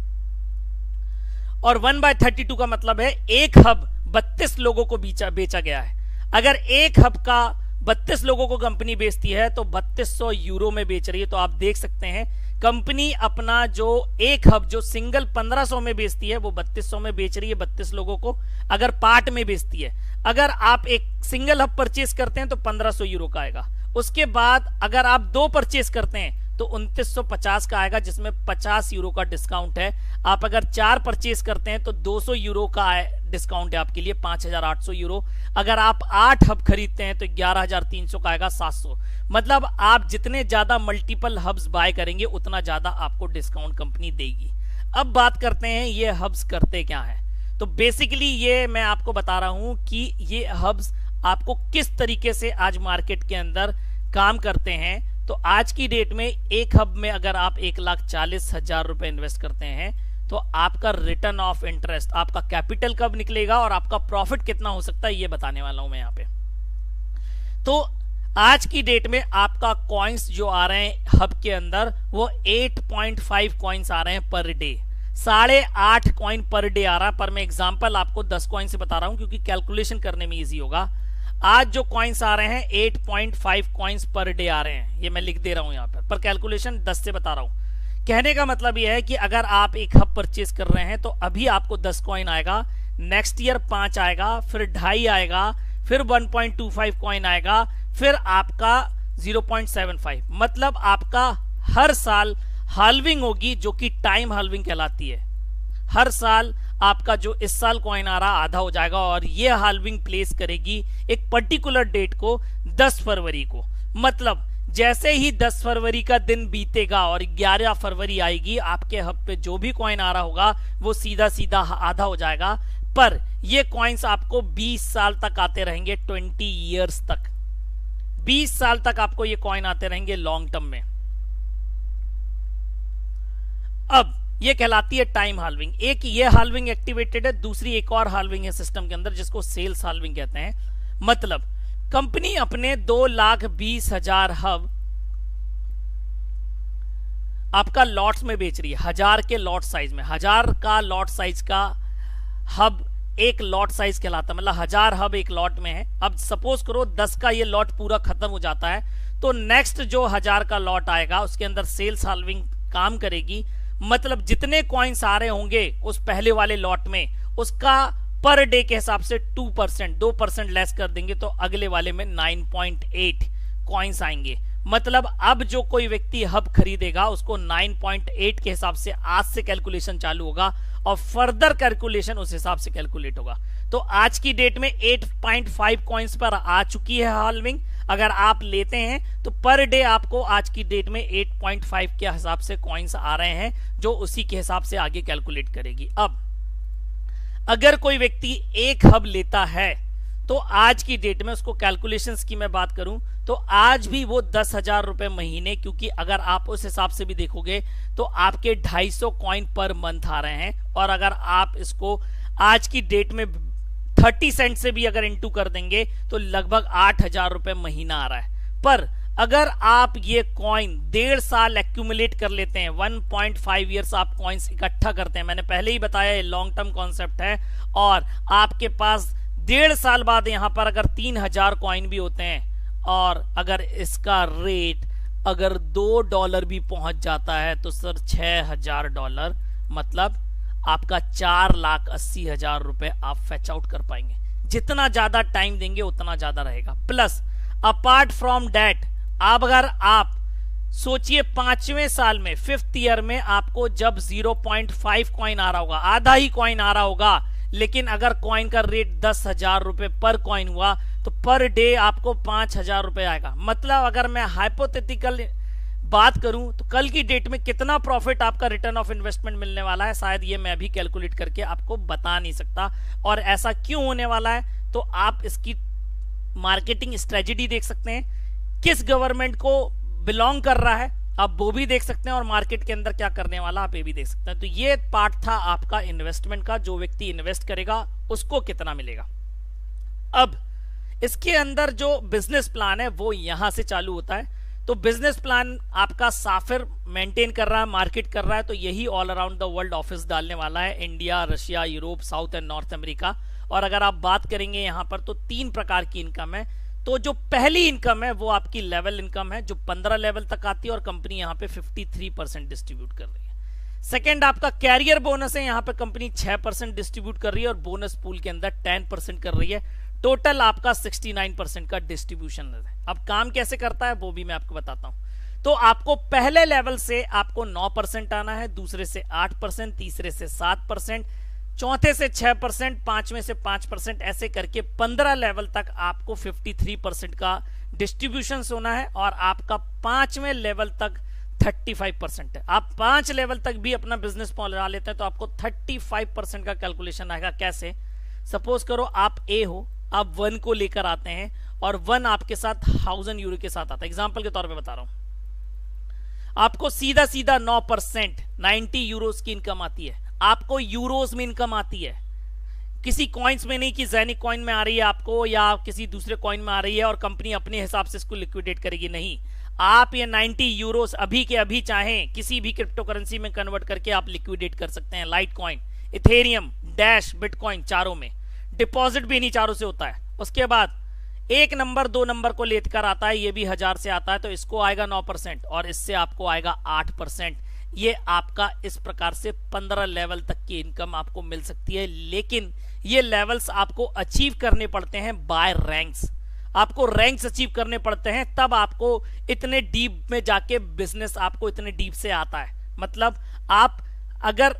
और 1/32 का मतलब है एक हब 32 लोगों को बेचा गया है। अगर एक हब का 32 लोगों को कंपनी बेचती है तो 3200 यूरो में बेच रही है। तो आप देख सकते हैं कंपनी अपना जो एक हब जो सिंगल 1500 में बेचती है वो 3200 में बेच रही है 32 लोगों को, अगर पार्ट में बेचती है। अगर आप एक सिंगल हब परचेज करते हैं तो 1500 यूरो का आएगा। उसके बाद अगर आप 2 परचेज करते हैं तो 2950 का आएगा, जिसमें 50 यूरो का डिस्काउंट है। आप अगर 4 परचेज करते हैं तो 200 यूरो का डिस्काउंट है आपके लिए, 5800 यूरो। अगर आप 8 हब खरीदते हैं तो 11300 का आएगा, 700। मतलब आप जितने ज्यादा मल्टीपल हब्स बाय करेंगे उतना ज्यादा आपको डिस्काउंट कंपनी देगी। अब बात करते हैं ये हब्स करते क्या है। तो बेसिकली ये मैं आपको बता रहा हूं कि ये हब्स आपको किस तरीके से आज मार्केट के अंदर काम करते हैं। तो आज की डेट में एक हब में अगर आप 1,40,000 रुपए इन्वेस्ट करते हैं तो आपका रिटर्न ऑफ इंटरेस्ट, आपका कैपिटल कब निकलेगा और आपका प्रॉफिट कितना हो सकता है ये बताने वाला हूं मैं यहाँ पे। तो आज की डेट में आपका कॉइन्स जो आ रहे हैं हब के अंदर वो 8.5 कॉइन्स आ रहे हैं per day, 8.5 coin per day आ रहा है। पर मैं एग्जांपल आपको 10 कॉइन से बता रहा हूं क्योंकि कैलकुलेशन करने में इजी होगा। आज जो कॉइन्स आ रहे हैं 8.5 कॉइन्स पर डे आ रहे हैं, ये मैं लिख दे रहा हूं यहाँ पर कैलकुलेशन 10 से बता रहा हूं। कहने का मतलब यह है कि अगर आप एक हब परचेज कर रहे हैं तो अभी आपको 10 कॉइन आएगा, नेक्स्ट ईयर 5 आएगा, फिर 2.5 आएगा, फिर 1.25 कॉइन आएगा, फिर आपका 0.75। मतलब आपका हर साल हाल्विंग होगी जो कि टाइम हाल्विंग कहलाती है। हर साल आपका जो इस साल कॉइन आ रहा आधा हो जाएगा और ये हाल्विंग प्लेस करेगी एक पर्टिकुलर डेट को 10 फरवरी को। मतलब जैसे ही 10 फरवरी का दिन बीतेगा और 11 फरवरी आएगी, आपके हब पे जो भी कॉइन आ रहा होगा वो सीधा सीधा आधा हो जाएगा। पर ये कॉइन्स आपको 20 साल तक आते रहेंगे, 20 ईयर्स तक, 20 साल तक आपको ये कॉइन आते रहेंगे लॉन्ग टर्म में। अब ये कहलाती है टाइम हाल्विंग। एक ये हाल्विंग एक्टिवेटेड है, दूसरी एक और हाल्विंग है सिस्टम के अंदर जिसको सेल्स हाल्विंग कहते हैं। मतलब कंपनी अपने 2,20,000 हब आपका लॉट्स में बेच रही है, 1000 के लॉट साइज में। 1000 का लॉट साइज का हब एक लॉट साइज कहलाता है, मतलब 1000 हब एक लॉट में है। अब सपोज करो 10 का ये लॉट पूरा खत्म हो जाता है तो नेक्स्ट जो 1000 का लॉट आएगा उसके अंदर सेल्स हाल्विंग काम करेगी। मतलब जितने कॉइन्स आ रहे होंगे उस पहले वाले लॉट में उसका पर डे के हिसाब से 2% लेस कर देंगे तो अगले वाले में 9.8 कॉइन्स आएंगे। मतलब अब जो कोई व्यक्ति हब खरीदेगा उसको 9.8 के हिसाब से आज से कैलकुलेशन चालू होगा और फर्दर कैलकुलेशन उस हिसाब से कैलकुलेट होगा। तो आज की डेट में 8.5 कॉइन्स पर आ चुकी है हाल्विंग। अगर आप लेते हैं तो पर डे आपको आज की डेट में 8.5 के हिसाब से कॉइन्स आ रहे हैं, जो उसी के हिसाब से आगे कैलकुलेट करेगी। अब अगर कोई व्यक्ति एक हब लेता है तो आज की डेट में उसको कैलकुलेशंस की मैं बात करूं तो आज भी वो 10,000 रुपए महीने, क्योंकि अगर आप उस हिसाब से भी देखोगे तो आपके 250 कॉइन पर मंथ आ रहे हैं। और अगर आप इसको आज की डेट में 30 सेंट से भी अगर इंटू कर देंगे तो लगभग 8,000 रुपए महीना आ रहा है। पर अगर आप ये कॉइन 1.5 साल एक्यूमुलेट कर लेते हैं, 1.5 ईयर्स आप कॉइन्स इकट्ठा करते हैं, मैंने पहले ही बताया ये लॉन्ग टर्म कॉन्सेप्ट है, और आपके पास 1.5 साल बाद यहां पर अगर 3,000 कॉइन भी होते हैं और अगर इसका रेट अगर $2 भी पहुंच जाता है तो सर $6,000, मतलब आपका 4,80,000 रुपए आप फैच आउट कर पाएंगे। जितना ज्यादा टाइम देंगे उतना ज्यादा रहेगा। प्लस अपार्ट फ्रॉम दैट अगर आप सोचिए 5वें साल में 5th ईयर में आपको जब 0.5 कॉइन आ रहा होगा, आधा ही कॉइन आ रहा होगा, लेकिन अगर कॉइन का रेट 10,000 रुपए पर कॉइन हुआ तो पर डे आपको 5,000 रुपए आएगा। मतलब अगर मैं हाइपोथेटिकल बात करूं तो कल की डेट में कितना प्रॉफिट आपका रिटर्न ऑफ इन्वेस्टमेंट मिलने वाला है, शायद ये मैं भी कैलकुलेट करके आपको बता नहीं सकता। और ऐसा क्यों होने वाला है तो आप इसकी मार्केटिंग स्ट्रेटजी देख सकते हैं, किस गवर्नमेंट को बिलोंग कर रहा है आप वो भी देख सकते हैं, और मार्केट के अंदर क्या करने वाला आप ये भी देख सकते हैं। तो ये पार्ट था आपका इन्वेस्टमेंट का, जो व्यक्ति इन्वेस्ट करेगा उसको कितना मिलेगा। अब इसके अंदर जो बिजनेस प्लान है वो यहां से चालू होता है। तो बिजनेस प्लान आपका साफिर मेंटेन कर रहा है, मार्केट कर रहा है, तो यही all around the world office डालने वाला है, India, Russia, Europe, south and north America. और अगर आप बात करेंगे यहां पर तो 3 प्रकार की इनकम है। तो जो पहली इनकम है वो आपकी लेवल इनकम है, जो 15 लेवल तक आती है और कंपनी यहां पे 53% डिस्ट्रीब्यूट कर रही है। सेकंड आपका कैरियर बोनस है, यहां पे कंपनी 6% डिस्ट्रीब्यूट कर रही है और बोनस पूल के अंदर 10% कर रही है। टोटल आपका 69% का डिस्ट्रीब्यूशन है। अब काम कैसे करता है वो भी मैं आपको बताता हूं। तो आपको पहले लेवल से आपको 9% आना है, दूसरे से 8%, तीसरे से 7%, चौथे से 6%, पांचवें से 5%, ऐसे करके 15 लेवल तक आपको 53% का डिस्ट्रीब्यूशन होना है। और आपका 5वें लेवल तक 35% है। आप 5 लेवल तक भी अपना बिजनेस पहुंचा लेते हैं तो आपको 35% का कैलकुलेशन आएगा। कैसे? सपोज करो आप ए हो, आप 1 को लेकर आते हैं और 1 आपके साथ 1000 यूरो के साथ आता है, एग्जाम्पल के तौर पे बता रहा हूं। आपको सीधा सीधा 9% 90 यूरोस की इनकम आती है। आपको यूरोस में इनकम आती है, किसी कॉइन्स में नहीं कि ज़ेनिक कॉइन में आ रही है आपको या किसी दूसरे कॉइन में आ रही है और कंपनी अपने हिसाब से इसको लिक्विडेट करेगी। नहीं, आप ये 90 यूरोस अभी के अभी चाहें किसी भी क्रिप्टो करेंसी में कन्वर्ट करके आप लिक्विडेट कर सकते हैं। Light coin, Ethereum, dash, bitcoin, चारों में डिपॉजिट भी इन्हीं चारों से होता है। उसके बाद 1 नंबर 2 नंबर को लेकर आता है, ये भी 1000 से आता है, तो इसको आएगा 9% और इससे आपको आएगा 8%। ये आपका इस प्रकार से 15 लेवल तक की इनकम आपको मिल सकती है। लेकिन ये लेवल्स आपको अचीव करने पड़ते हैं बाय रैंक्स। आपको रैंक्स अचीव करने पड़ते हैं, तब आपको इतने डीप में जाके बिजनेस आपको इतने डीप से आता है। मतलब आप अगर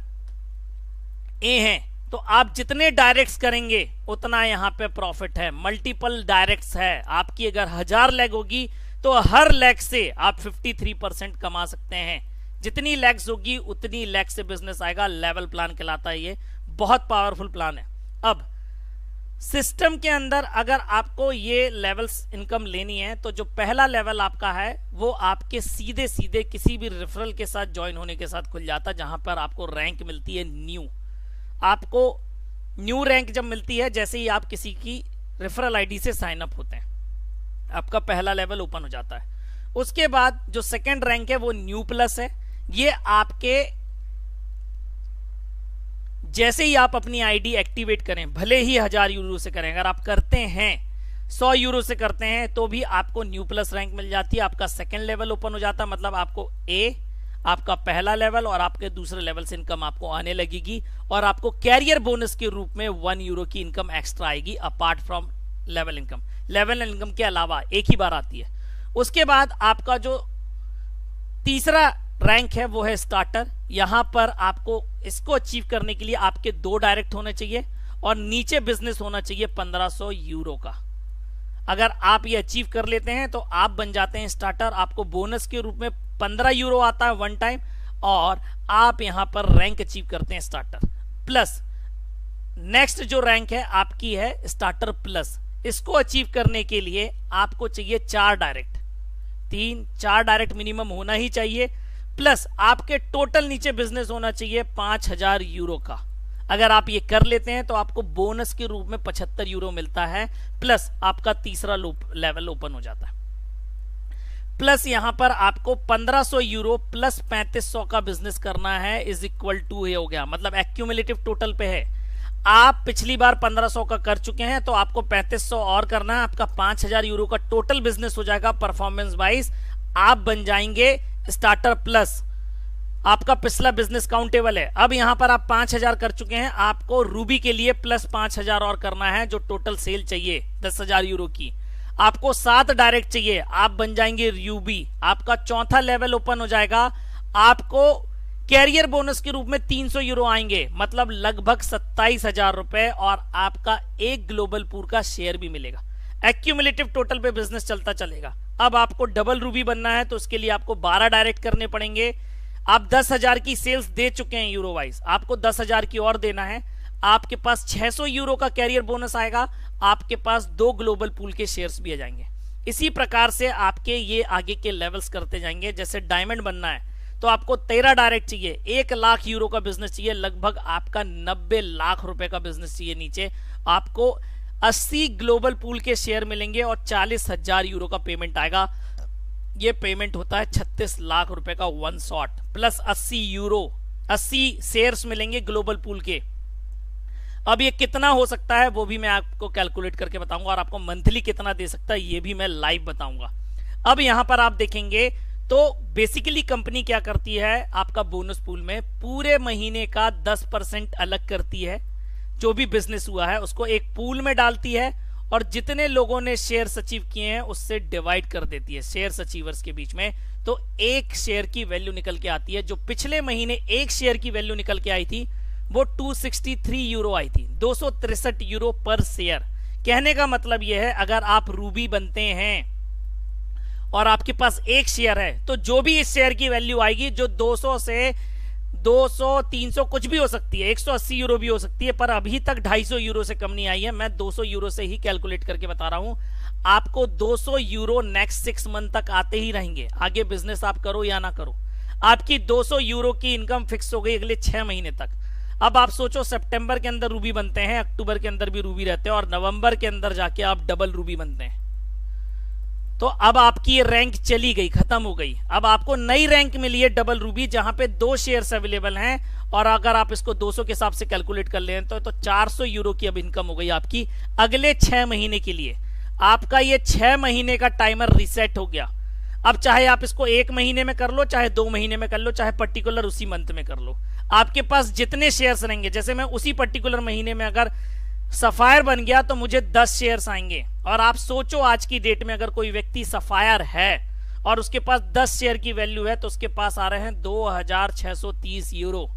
ए हैं तो आप जितने डायरेक्ट्स करेंगे उतना यहाँ पे प्रॉफिट है। मल्टीपल डायरेक्ट्स है, आपकी अगर 1000 लेग होगी तो हर लेग से आप 53% कमा सकते हैं। जितनी लेग्स होगी उतनी लेग से बिजनेस आएगा। लेवल प्लान कहलाता है, ये बहुत पावरफुल प्लान है। अब सिस्टम के अंदर अगर आपको ये लेवल्स इनकम लेनी है तो जो पहला लेवल आपका है वो आपके सीधे सीधे किसी भी रेफरल के साथ ज्वाइन होने के साथ खुल जाता है, जहां पर आपको रैंक मिलती है न्यू। आपको न्यू रैंक जब मिलती है जैसे ही आप किसी की रेफरल आईडी से साइन अप होते हैं, आपका पहला लेवल ओपन हो जाता है। उसके बाद जो सेकंड रैंक है वो न्यू प्लस है। ये आपके जैसे ही आप अपनी आईडी एक्टिवेट करें, भले ही 1000 यूरो से करें, अगर आप करते हैं 100 यूरो से करते हैं तो भी आपको न्यू प्लस रैंक मिल जाती है। आपका सेकंड लेवल ओपन हो जाता है, मतलब आपको ए आपका पहला लेवल और आपके दूसरे लेवल से इनकम आपको आने लगेगी और आपको कैरियर बोनस के रूप में 1 यूरो की इनकम एक्स्ट्रा आएगी apart from level income. Level income के अलावा एक ही बार आती है। उसके बाद आपका जो तीसरा रैंक है वो है स्टार्टर। यहां पर आपको इसको अचीव करने के लिए आपके 2 डायरेक्ट होने चाहिए और नीचे बिजनेस होना चाहिए 1500 यूरो का। अगर आप ये अचीव कर लेते हैं तो आप बन जाते हैं स्टार्टर। आपको बोनस के रूप में 15 यूरो आता है वन टाइम और आप यहां पर रैंक अचीव करते हैं स्टार्टर प्लस। नेक्स्ट जो रैंक है आपकी है स्टार्टर प्लस। इसको अचीव करने के लिए आपको चाहिए 4 डायरेक्ट, 4 डायरेक्ट मिनिमम होना ही चाहिए, प्लस आपके टोटल नीचे बिजनेस होना चाहिए 5000 यूरो का। अगर आप ये कर लेते हैं तो आपको बोनस के रूप में 75 यूरो मिलता है, प्लस आपका तीसरा लेवल ओपन हो जाता है। प्लस यहां पर आपको 1500 यूरो प्लस 3500 का बिजनेस करना है इज इक्वल टू ये हो गया, मतलब एक्यूमुलेटिव टोटल पे है। आप पिछली बार 1500 का कर चुके हैं तो आपको 3500 और करना है, आपका 5000 यूरो का टोटल बिजनेस हो जाएगा परफॉर्मेंस वाइज। आप बन जाएंगे स्टार्टर प्लस। आपका पिछला बिजनेस काउंटेबल है। अब यहां पर आप 5000 कर चुके हैं, आपको रूबी के लिए प्लस 5000 और करना है, जो टोटल सेल चाहिए 10,000 यूरो की। आपको 7 डायरेक्ट चाहिए, आप बन जाएंगे रूबी। आपका चौथा लेवल ओपन हो जाएगा। आपको कैरियर बोनस के रूप में 300 यूरो आएंगे, मतलब लगभग 27,000 रुपए, और आपका एक ग्लोबल पूल का शेयर भी मिलेगा। एक्यूमुलेटिव टोटल पे बिजनेस चलता चलेगा। अब आपको डबल रूबी बनना है तो उसके लिए आपको 12 डायरेक्ट करने पड़ेंगे। आप 10,000 की सेल्स दे चुके हैं यूरो वाइज, आपको 10,000 की और देना है। आपके पास 600 यूरो का कैरियर बोनस आएगा, आपके पास 2 ग्लोबल पूल के शेयर्स भी आ जाएंगे। इसी प्रकार से आपके ये आगे के लेवल्स करते जाएंगे। जैसे डायमंड बनना है तो आपको 13 डायरेक्ट चाहिए, 1 लाख यूरो का बिजनेस चाहिए, लगभग आपका 90 लाख रुपए का बिजनेस चाहिए नीचे। आपको 80 ग्लोबल पूल के शेयर मिलेंगे और 40,000 यूरो का पेमेंट आएगा। ये पेमेंट होता है 36 लाख रुपए का one shot, plus 80 euro, 80 shares मिलेंगे ग्लोबल पूल के। अब ये कितना हो सकता है वो भी मैं आपको कैलकुलेट करके बताऊंगा, और आपको मंथली कितना दे सकता है ये भी मैं लाइव बताऊंगा। अब यहां पर आप देखेंगे तो बेसिकली कंपनी क्या करती है, आपका बोनस पूल में पूरे महीने का 10% अलग करती है। जो भी बिजनेस हुआ है उसको एक पूल में डालती है और जितने लोगों ने शेयर्स अचीव किए हैं उससे डिवाइड कर देती है शेयर्स अचीवर्स के बीच में। तो एक शेयर की वैल्यू निकल के आती है। जो पिछले महीने एक शेयर की वैल्यू निकल के आई थी वो 263 यूरो आई थी, 263 यूरो पर शेयर। कहने का मतलब यह है, अगर आप रूबी बनते हैं और आपके पास एक शेयर है तो जो भी इस शेयर की वैल्यू आएगी, जो 200 से 200 300 कुछ भी हो सकती है, 180 यूरो भी हो सकती है, पर अभी तक 250 यूरो से कम नहीं आई है। मैं 200 यूरो से ही कैलकुलेट करके बता रहा हूं। आपको 200 यूरो नेक्स्ट 6 मंथ तक आते ही रहेंगे, आगे बिजनेस आप करो या ना करो। आपकी 200 यूरो की इनकम फिक्स हो गई अगले 6 महीने तक। अब आप सोचो, सितंबर के अंदर रूबी बनते हैं, अक्टूबर के अंदर भी रूबी रहते हैं, और नवंबर के अंदर जाके आप डबल रूबी बनते हैं। तो अब आपकी ये रैंक चली गई, खत्म हो गई। अब आपको नई रैंक मिली है डबल रूबी, जहां पे 2 शेयर्स अवेलेबल हैं, और अगर आप इसको 200 के हिसाब से कैलकुलेट कर लें तो 400 यूरो की अब इनकम हो गई आपकी अगले 6 महीने के लिए। आपका ये 6 महीने का टाइमर रिसेट हो गया। अब चाहे आप इसको 1 महीने में कर लो, चाहे 2 महीने में कर लो, चाहे पर्टिकुलर उसी मंथ में कर लो। आपके पास जितने शेयर्स रहेंगे, जैसे मैं उसी पर्टिकुलर महीने में अगर सफायर बन गया तो मुझे 10 शेयर्स आएंगे। और आप सोचो, आज की डेट में अगर कोई व्यक्ति सफायर है और उसके पास 10 शेयर की वैल्यू है तो उसके पास आ रहे हैं 2630 यूरो।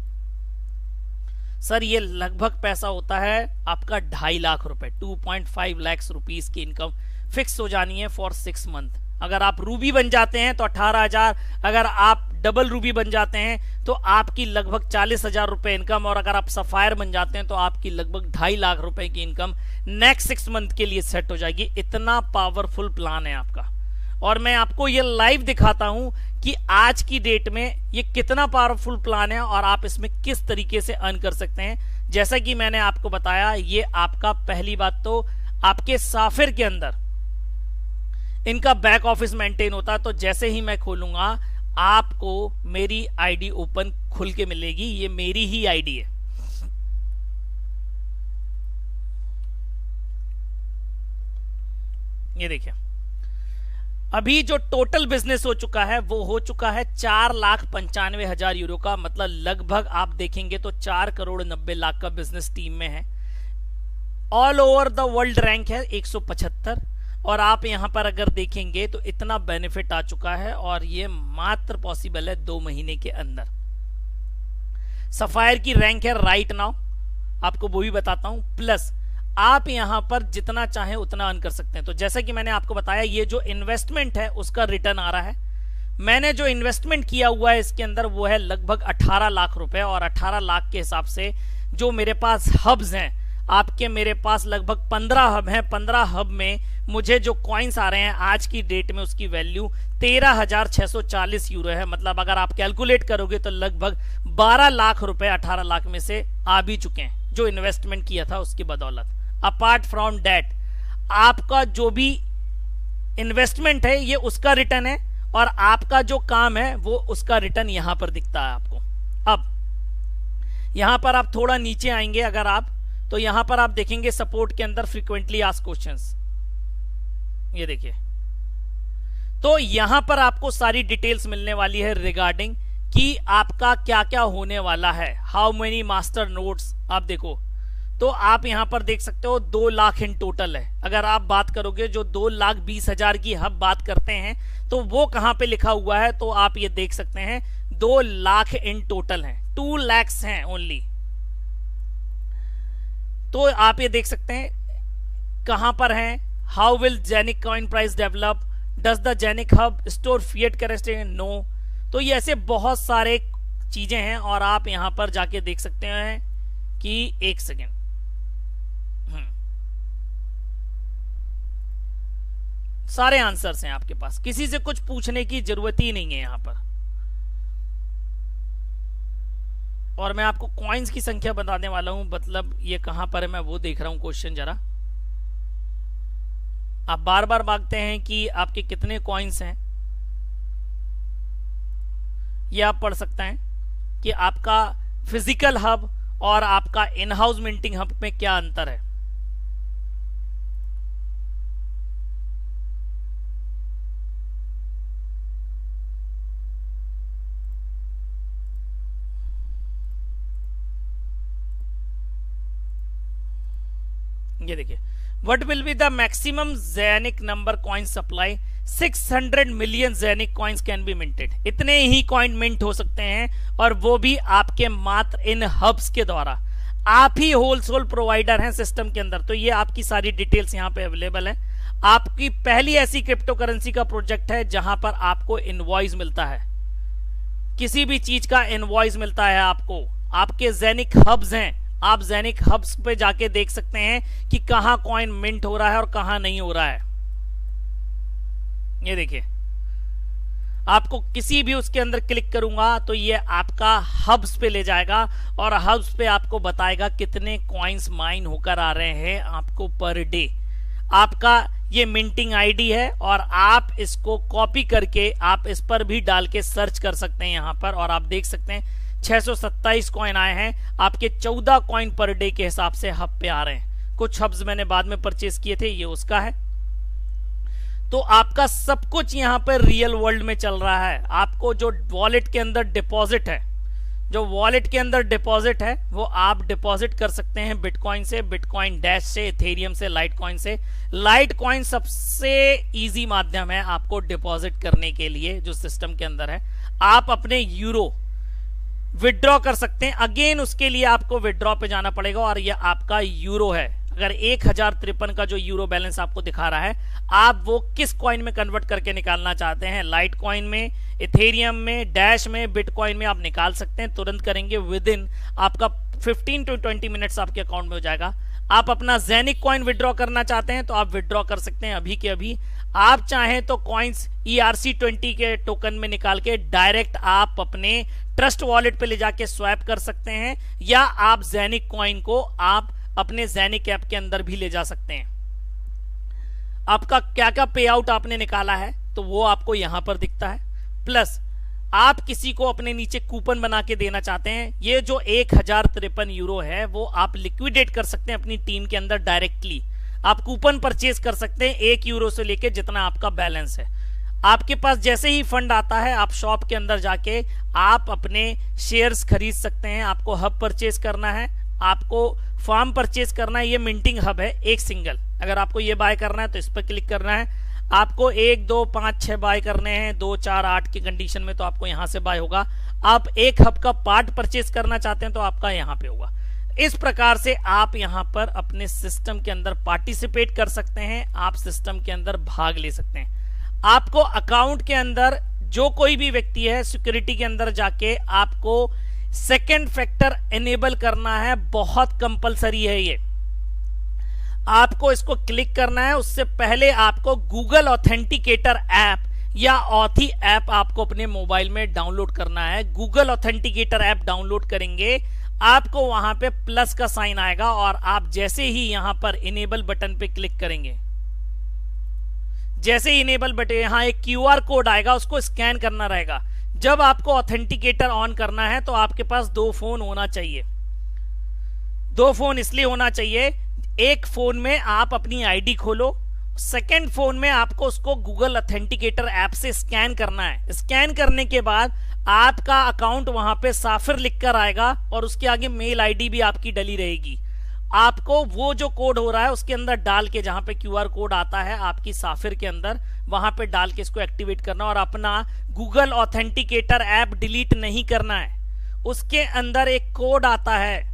सर ये लगभग पैसा होता है आपका 2.5 लाख रुपए, 2.5 लाख रुपीस की इनकम फिक्स हो जानी है फॉर 6 मंथ। अगर आप रूबी बन जाते हैं तो 18,000, अगर आप डबल रूबी बन जाते हैं तो आपकी लगभग 40,000 रुपए इनकम, और अगर आप सफायर बन जाते हैं तो आपकी लगभग 2.5 लाख रुपए की इनकम नेक्स्ट 6 मंथ के लिए सेट हो जाएगी। इतना पावरफुल प्लान है आपका, और मैं आपको ये लाइव दिखाता हूं कि आज की डेट में ये कितना पावरफुल प्लान है और आप इसमें किस तरीके से अर्न कर सकते हैं। जैसा कि मैंने आपको बताया, ये आपका पहली बात तो आपके साफिर के अंदर इनका बैक ऑफिस मेंटेन होता है। तो जैसे ही मैं खोलूंगा आपको मेरी आईडी ओपन खुल के मिलेगी। ये मेरी ही आईडी है। ये देखिए, अभी जो टोटल बिजनेस हो चुका है वो हो चुका है 4,95,000 यूरो का, मतलब लगभग आप देखेंगे तो 4,90,00,000 का बिजनेस टीम में है। All over the world rank है 175। और आप यहां पर अगर देखेंगे तो इतना बेनिफिट आ चुका है और ये मात्र पॉसिबल है 2 महीने के अंदर। सफायर की रैंक है राइट नाउ, आपको वो भी बताता हूं, प्लस आप यहां पर जितना चाहें उतना अर्न कर सकते हैं। तो जैसा कि मैंने आपको बताया, ये जो इन्वेस्टमेंट है उसका रिटर्न आ रहा है। मैंने जो इन्वेस्टमेंट किया हुआ है इसके अंदर वो है लगभग 18 लाख रुपए, और 18 लाख के हिसाब से जो मेरे पास हब्स हैं, आपके मेरे पास लगभग 15 हब हैं। 15 हब में मुझे जो कॉइन्स आ रहे हैं आज की डेट में उसकी वैल्यू 13,640 यूरो है। मतलब अगर आप कैलकुलेट करोगे तो लगभग 12 लाख रुपए 18 लाख में से आ भी चुके हैं जो इन्वेस्टमेंट किया था उसकी बदौलत। अपार्ट फ्रॉम दैट आपका जो भी इन्वेस्टमेंट है ये उसका रिटर्न है, और आपका जो काम है वो उसका रिटर्न यहां पर दिखता है आपको। अब यहां पर आप थोड़ा नीचे आएंगे अगर आप, तो यहां पर आप देखेंगे सपोर्ट के अंदर फ्रीक्वेंटली आस्क्ड क्वेश्चंस, ये देखिए। तो यहां पर आपको सारी डिटेल्स मिलने वाली है रिगार्डिंग कि आपका क्या क्या होने वाला है, हाउ मेनी मास्टर नोट्स। आप देखो तो आप यहां पर देख सकते हो 2 लाख इन टोटल है। अगर आप बात करोगे जो 2,20,000 की हब बात करते हैं तो वो कहां पे लिखा हुआ है, तो आप ये देख सकते हैं 2 लाख इन टोटल हैं, 2 lakhs हैं ओनली। तो आप ये देख सकते हैं कहां पर हैं, how will Genic coin price develop, does the Genic hub store fiat currency, no. तो ये ऐसे बहुत सारे चीजें हैं, और आप यहां पर जाके देख सकते हैं कि एक सेकेंड, सारे आंसर्स हैं आपके पास, किसी से कुछ पूछने की जरूरत ही नहीं है यहां पर। और मैं आपको कॉइन्स की संख्या बताने वाला हूं, मतलब ये कहां पर है मैं वो देख रहा हूं क्वेश्चन जरा। आप बार बार मांगते हैं कि आपके कितने कॉइन्स हैं, ये आप पढ़ सकते हैं कि आपका फिजिकल हब और आपका इन हाउस मिंटिंग हब में क्या अंतर है। ये देखिए, what will be the maximum Genic number coin supply, 600 million Genic coins can be minted. इतने ही कॉइन मिंट हो सकते हैं, और वो भी आपके मात्र इन हब्स के द्वारा। आप ही होलसेल प्रोवाइडर हैं सिस्टम के अंदर। तो ये आपकी सारी डिटेल्स यहाँ पे अवेलेबल है। आपकी पहली ऐसी क्रिप्टो करेंसी का प्रोजेक्ट है जहां पर आपको इनवॉइस मिलता है, किसी भी चीज का इनवॉइस मिलता है आपको। आपके जेनिक हब्स हैं, आप जेनिक हब्स पे जाके देख सकते हैं कि कहां कॉइन मिंट हो रहा है और कहां नहीं हो रहा है। ये देखिए, आपको किसी भी उसके अंदर क्लिक करूंगा तो ये आपका हब्स पे ले जाएगा, और हब्स पे आपको बताएगा कितने कॉइन्स माइन होकर आ रहे हैं आपको पर डे। आपका ये मिंटिंग आईडी है, और आप इसको कॉपी करके आप इस पर भी डाल के सर्च कर सकते हैं यहां पर, और आप देख सकते हैं 627 कॉइन आए हैं। आपके 14 कॉइन पर डे के हिसाब से हब पे आ रहे हैं। कुछ हब्स मैंने बाद में परचेज किए थे, ये उसका है। तो आपका सब कुछ यहां पर रियल वर्ल्ड में चल रहा है। आपको जो वॉलेट के अंदर डिपॉजिट है, जो वॉलेट के अंदर डिपॉजिट है वो आप डिपॉजिट कर सकते हैं बिटकॉइन से, बिटकॉइन डैश से, इथेरियम से, लाइट कॉइन से। लाइट कॉइन सबसे इजी माध्यम है आपको डिपॉजिट करने के लिए जो सिस्टम के अंदर है। आप अपने यूरो विड्रॉ कर सकते हैं। अगेन उसके लिए आपको विड्रॉ पे जाना पड़ेगा, और यह आपका यूरो है। अगर 1053 का जो यूरो बैलेंस आपको दिखा रहा है, आप वो किस कॉइन में कन्वर्ट करके निकालना चाहते हैं, लाइट कॉइन में, इथेरियम में, डैश में, बिटकॉइन में आप निकाल सकते हैं। तुरंत करेंगे, विद इन आपका 15 to 20 मिनट्स आपके अकाउंट में हो जाएगा। आप अपना जेनिक कॉइन विड्रॉ करना चाहते हैं तो आप विड्रॉ कर सकते हैं अभी के अभी। आप चाहें तो कॉइन्स ERC20 के टोकन में निकाल के डायरेक्ट आप अपने ट्रस्ट वॉलेट पे ले जाके स्वैप कर सकते हैं, या आप जेनिक कॉइन को आप अपने जेनिक ऐप के अंदर भी ले जा सकते हैं। आपका क्या क्या पे आउट आपने निकाला है तो वो आपको यहां पर दिखता है। प्लस आप किसी को अपने नीचे कूपन बना के देना चाहते हैं, ये जो 1053 यूरो है वो आप लिक्विडेट कर सकते हैं अपनी टीम के अंदर डायरेक्टली। आप कूपन परचेज कर सकते हैं 1 यूरो से लेके जितना आपका बैलेंस है। आपके पास जैसे ही फंड आता है आप शॉप के अंदर जाके आप अपने शेयर्स खरीद सकते हैं। आपको हब परचेज करना है, आपको फार्म परचेज करना है। ये मिंटिंग हब है एक सिंगल। अगर आपको ये बाय करना है तो इस पर क्लिक करना है। आपको 1 2 5 6 बाय करने हैं, 2 4 8 की कंडीशन में, तो आपको यहां से बाय होगा। आप एक हब का पार्ट परचेज करना चाहते हैं तो आपका यहां पे होगा। इस प्रकार से आप यहां पर अपने सिस्टम के अंदर पार्टिसिपेट कर सकते हैं, आप सिस्टम के अंदर भाग ले सकते हैं। आपको अकाउंट के अंदर जो कोई भी व्यक्ति है, सिक्योरिटी के अंदर जाके आपको सेकंड फैक्टर एनेबल करना है, बहुत कंपलसरी है ये। आपको इसको क्लिक करना है। उससे पहले आपको गूगल ऑथेंटिकेटर ऐप या ऑथी ऐप आपको अपने मोबाइल में डाउनलोड करना है। गूगल ऑथेंटिकेटर ऐप डाउनलोड करेंगे, आपको वहां पे प्लस का साइन आएगा और आप जैसे ही यहां पर इनेबल बटन पे क्लिक करेंगे, जैसे ही इनेबल बटन, यहां एक क्यूआर कोड आएगा, उसको स्कैन करना रहेगा। जब आपको ऑथेंटिकेटर ऑन करना है तो आपके पास 2 फोन होना चाहिए। 2 फोन इसलिए होना चाहिए, एक फोन में आप अपनी आईडी खोलो, सेकंड फोन में आपको उसको गूगल ऑथेंटिकेटर ऐप से स्कैन करना है। स्कैन करने के बाद आपका अकाउंट वहां पे साफिर लिखकर आएगा और उसके आगे मेल आईडी भी आपकी डली रहेगी। आपको वो जो कोड हो रहा है उसके अंदर डाल के, जहां पे क्यूआर कोड आता है आपकी साफिर के अंदर, वहां पे डाल के इसको एक्टिवेट करना और अपना गूगल ऑथेंटिकेटर ऐप डिलीट नहीं करना है। उसके अंदर एक कोड आता है,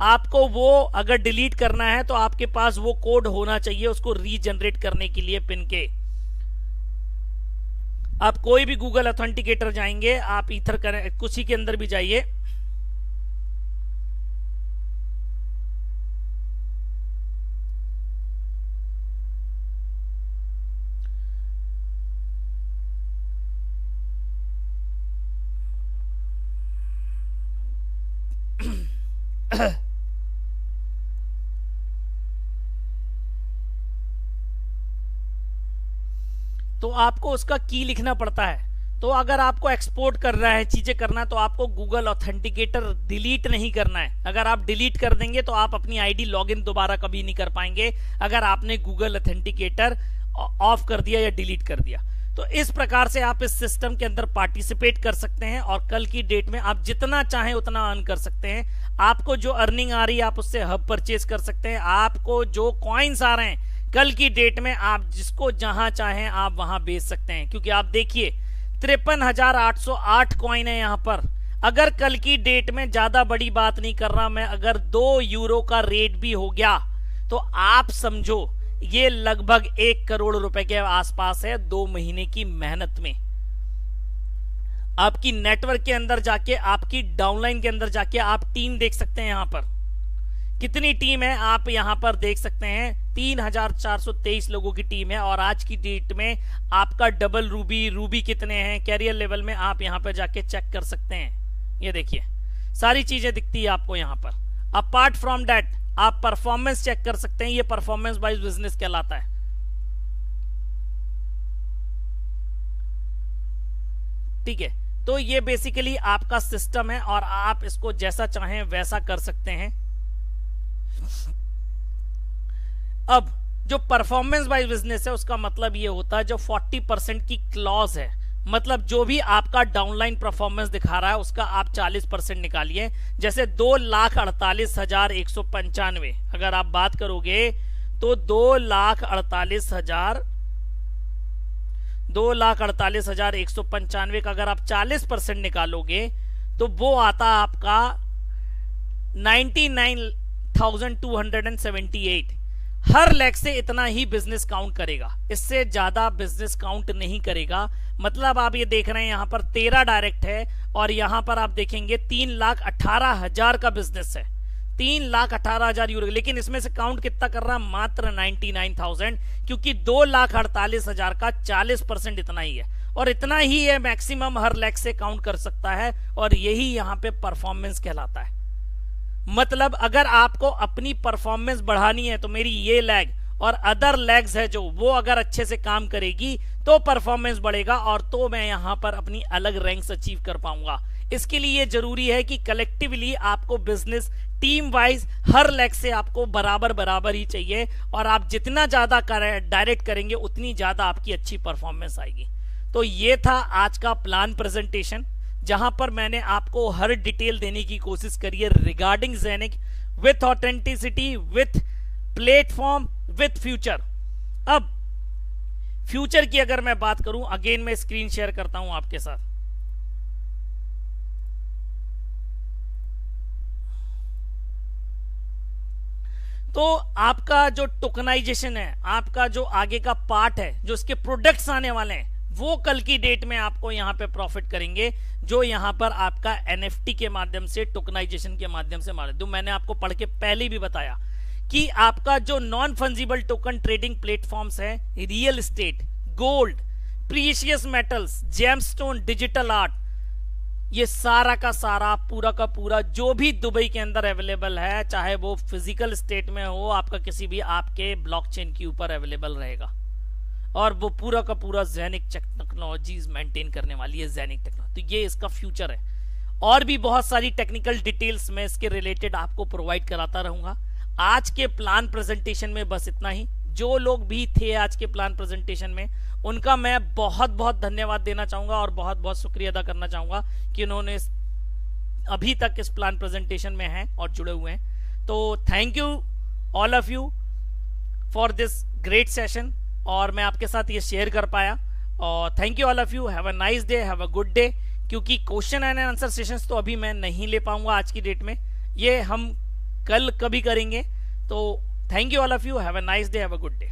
आपको वो अगर डिलीट करना है तो आपके पास वो कोड होना चाहिए उसको रीजनरेट करने के लिए पिन के। आप कोई भी गूगल ऑथेंटिकेटर जाएंगे, आप ईथर करें, कुछ ही के अंदर भी जाइए, तो आपको उसका की लिखना पड़ता है। तो अगर आपको एक्सपोर्ट करना है, चीजें करना है, तो आपको गूगल ऑथेंटिकेटर डिलीट नहीं करना है। अगर आप डिलीट कर देंगे तो आप अपनी आईडी लॉगिन दोबारा कभी नहीं कर पाएंगे, अगर आपने गूगल ऑथेंटिकेटर ऑफ कर दिया या डिलीट कर दिया। तो इस प्रकार से आप इस सिस्टम के अंदर पार्टिसिपेट कर सकते हैं और कल की डेट में आप जितना चाहें उतना अर्न कर सकते हैं। आपको जो अर्निंग आ रही है आप उससे हब परचेज कर सकते हैं। आपको जो कॉइन्स आ रहे हैं कल की डेट में आप जिसको जहां चाहें आप वहां बेच सकते हैं, क्योंकि आप देखिए 53,808 कॉइन है यहां पर। अगर कल की डेट में, ज्यादा बड़ी बात नहीं कर रहा मैं, अगर 2 यूरो का रेट भी हो गया तो आप समझो ये लगभग 1 करोड़ रुपए के आसपास है 2 महीने की मेहनत में। आपकी नेटवर्क के अंदर जाके, आपकी डाउनलाइन के अंदर जाके आप टीम देख सकते हैं। यहां पर कितनी टीम है आप यहां पर देख सकते हैं, 3,423 लोगों की टीम है। और आज की डेट में आपका डबल रूबी कितने हैं, कैरियर लेवल में आप यहां पर जाके चेक कर सकते हैं। ये देखिए सारी चीजें दिखती है आपको यहां पर। अपार्ट फ्रॉम दैट आप परफॉर्मेंस चेक कर सकते हैं, ये परफॉर्मेंस वाइज बिजनेस कहलाता है। ठीक है, तो ये बेसिकली आपका सिस्टम है और आप इसको जैसा चाहें वैसा कर सकते हैं। अब जो परफॉर्मेंस वाइज बिजनेस है उसका मतलब ये होता है जो 40% की क्लॉज है, मतलब जो भी आपका डाउनलाइन परफॉर्मेंस दिखा रहा है उसका आप 40% निकालिए। जैसे 2,48,195 अगर आप बात करोगे तो 2,48,195 का अगर आप 40% निकालोगे तो वो आता आपका 99,278। हर लेग से इतना ही बिजनेस काउंट करेगा, इससे ज्यादा बिजनेस काउंट नहीं करेगा। मतलब आप ये देख रहे हैं यहां पर 13 डायरेक्ट है और यहां पर आप देखेंगे 3,18,000 का बिजनेस है, 3,18,000 यूरो। लेकिन इसमें से काउंट कितना कर रहा है, मात्र 99,000, क्योंकि 2,48,000 का 40% इतना ही है और इतना ही है मैक्सिमम हर लेग से काउंट कर सकता है। और यही यहां पे परफॉर्मेंस कहलाता है। मतलब अगर आपको अपनी परफॉर्मेंस बढ़ानी है तो मेरी ये लेग और अदर लेग्स है जो वो अगर अच्छे से काम करेगी तो परफॉर्मेंस बढ़ेगा और तो मैं यहां पर अपनी अलग रैंक्स अचीव कर पाऊंगा। इसके लिए जरूरी है कि कलेक्टिवली आपको बिजनेस टीम वाइज हर लेग से आपको बराबर ही चाहिए और आप जितना ज्यादा डायरेक्ट करेंगे उतनी ज्यादा आपकी अच्छी परफॉर्मेंस आएगी। तो ये था आज का प्लान प्रेजेंटेशन, जहां पर मैंने आपको हर डिटेल देने की कोशिश करी है regarding Zeniq, with authenticity, with platform, with future. अब फ्यूचर की अगर मैं बात करूं, अगेन मैं स्क्रीन शेयर करता हूं आपके साथ। तो आपका जो टोकनाइजेशन है, आपका जो आगे का पार्ट है, जो इसके प्रोडक्ट्स आने वाले हैं, वो कल की डेट में आपको यहां पे प्रॉफिट करेंगे, जो यहां पर आपका एनएफटी के माध्यम से, टोकनाइजेशन के माध्यम से मैंने आपको पढ़ के पहले भी बताया कि आपका जो non fungible token trading platforms है, real estate, gold, precious metals, gemstone, digital art, ये सारा का सारा, पूरा का पूरा जो भी दुबई के अंदर अवेलेबल है, चाहे वो फिजिकल स्टेट में हो, आपका किसी भी आपके ब्लॉकचेन के ऊपर अवेलेबल रहेगा। और वो पूरा का पूरा जेनिक टेक्नोलॉजीज मेंटेन करने वाली है, जेनिक टेक्नोलॉजी। तो ये इसका फ्यूचर है। और भी बहुत सारी टेक्निकल डिटेल्स मैं इसके रिलेटेड आपको प्रोवाइड कराता रहूंगा। आज के प्लान प्रेजेंटेशन में बस इतना ही। जो लोग भी थे आज के प्लान प्रेजेंटेशन में, उनका मैं बहुत बहुत धन्यवाद देना चाहूंगा और बहुत बहुत शुक्रिया अदा करना चाहूंगा कि उन्होंने अभी तक इस प्लान प्रेजेंटेशन में हैं और जुड़े हुए हैं। तो thank you all of you for this great session, और मैं आपके साथ ये शेयर कर पाया। और thank you all of you, have a nice day, have a good day. क्योंकि क्वेश्चन एंड आंसर सेशंस तो अभी मैं नहीं ले पाऊंगा आज की डेट में, ये हम कल कभी करेंगे। तो thank you all of you, have a nice day, have a good day.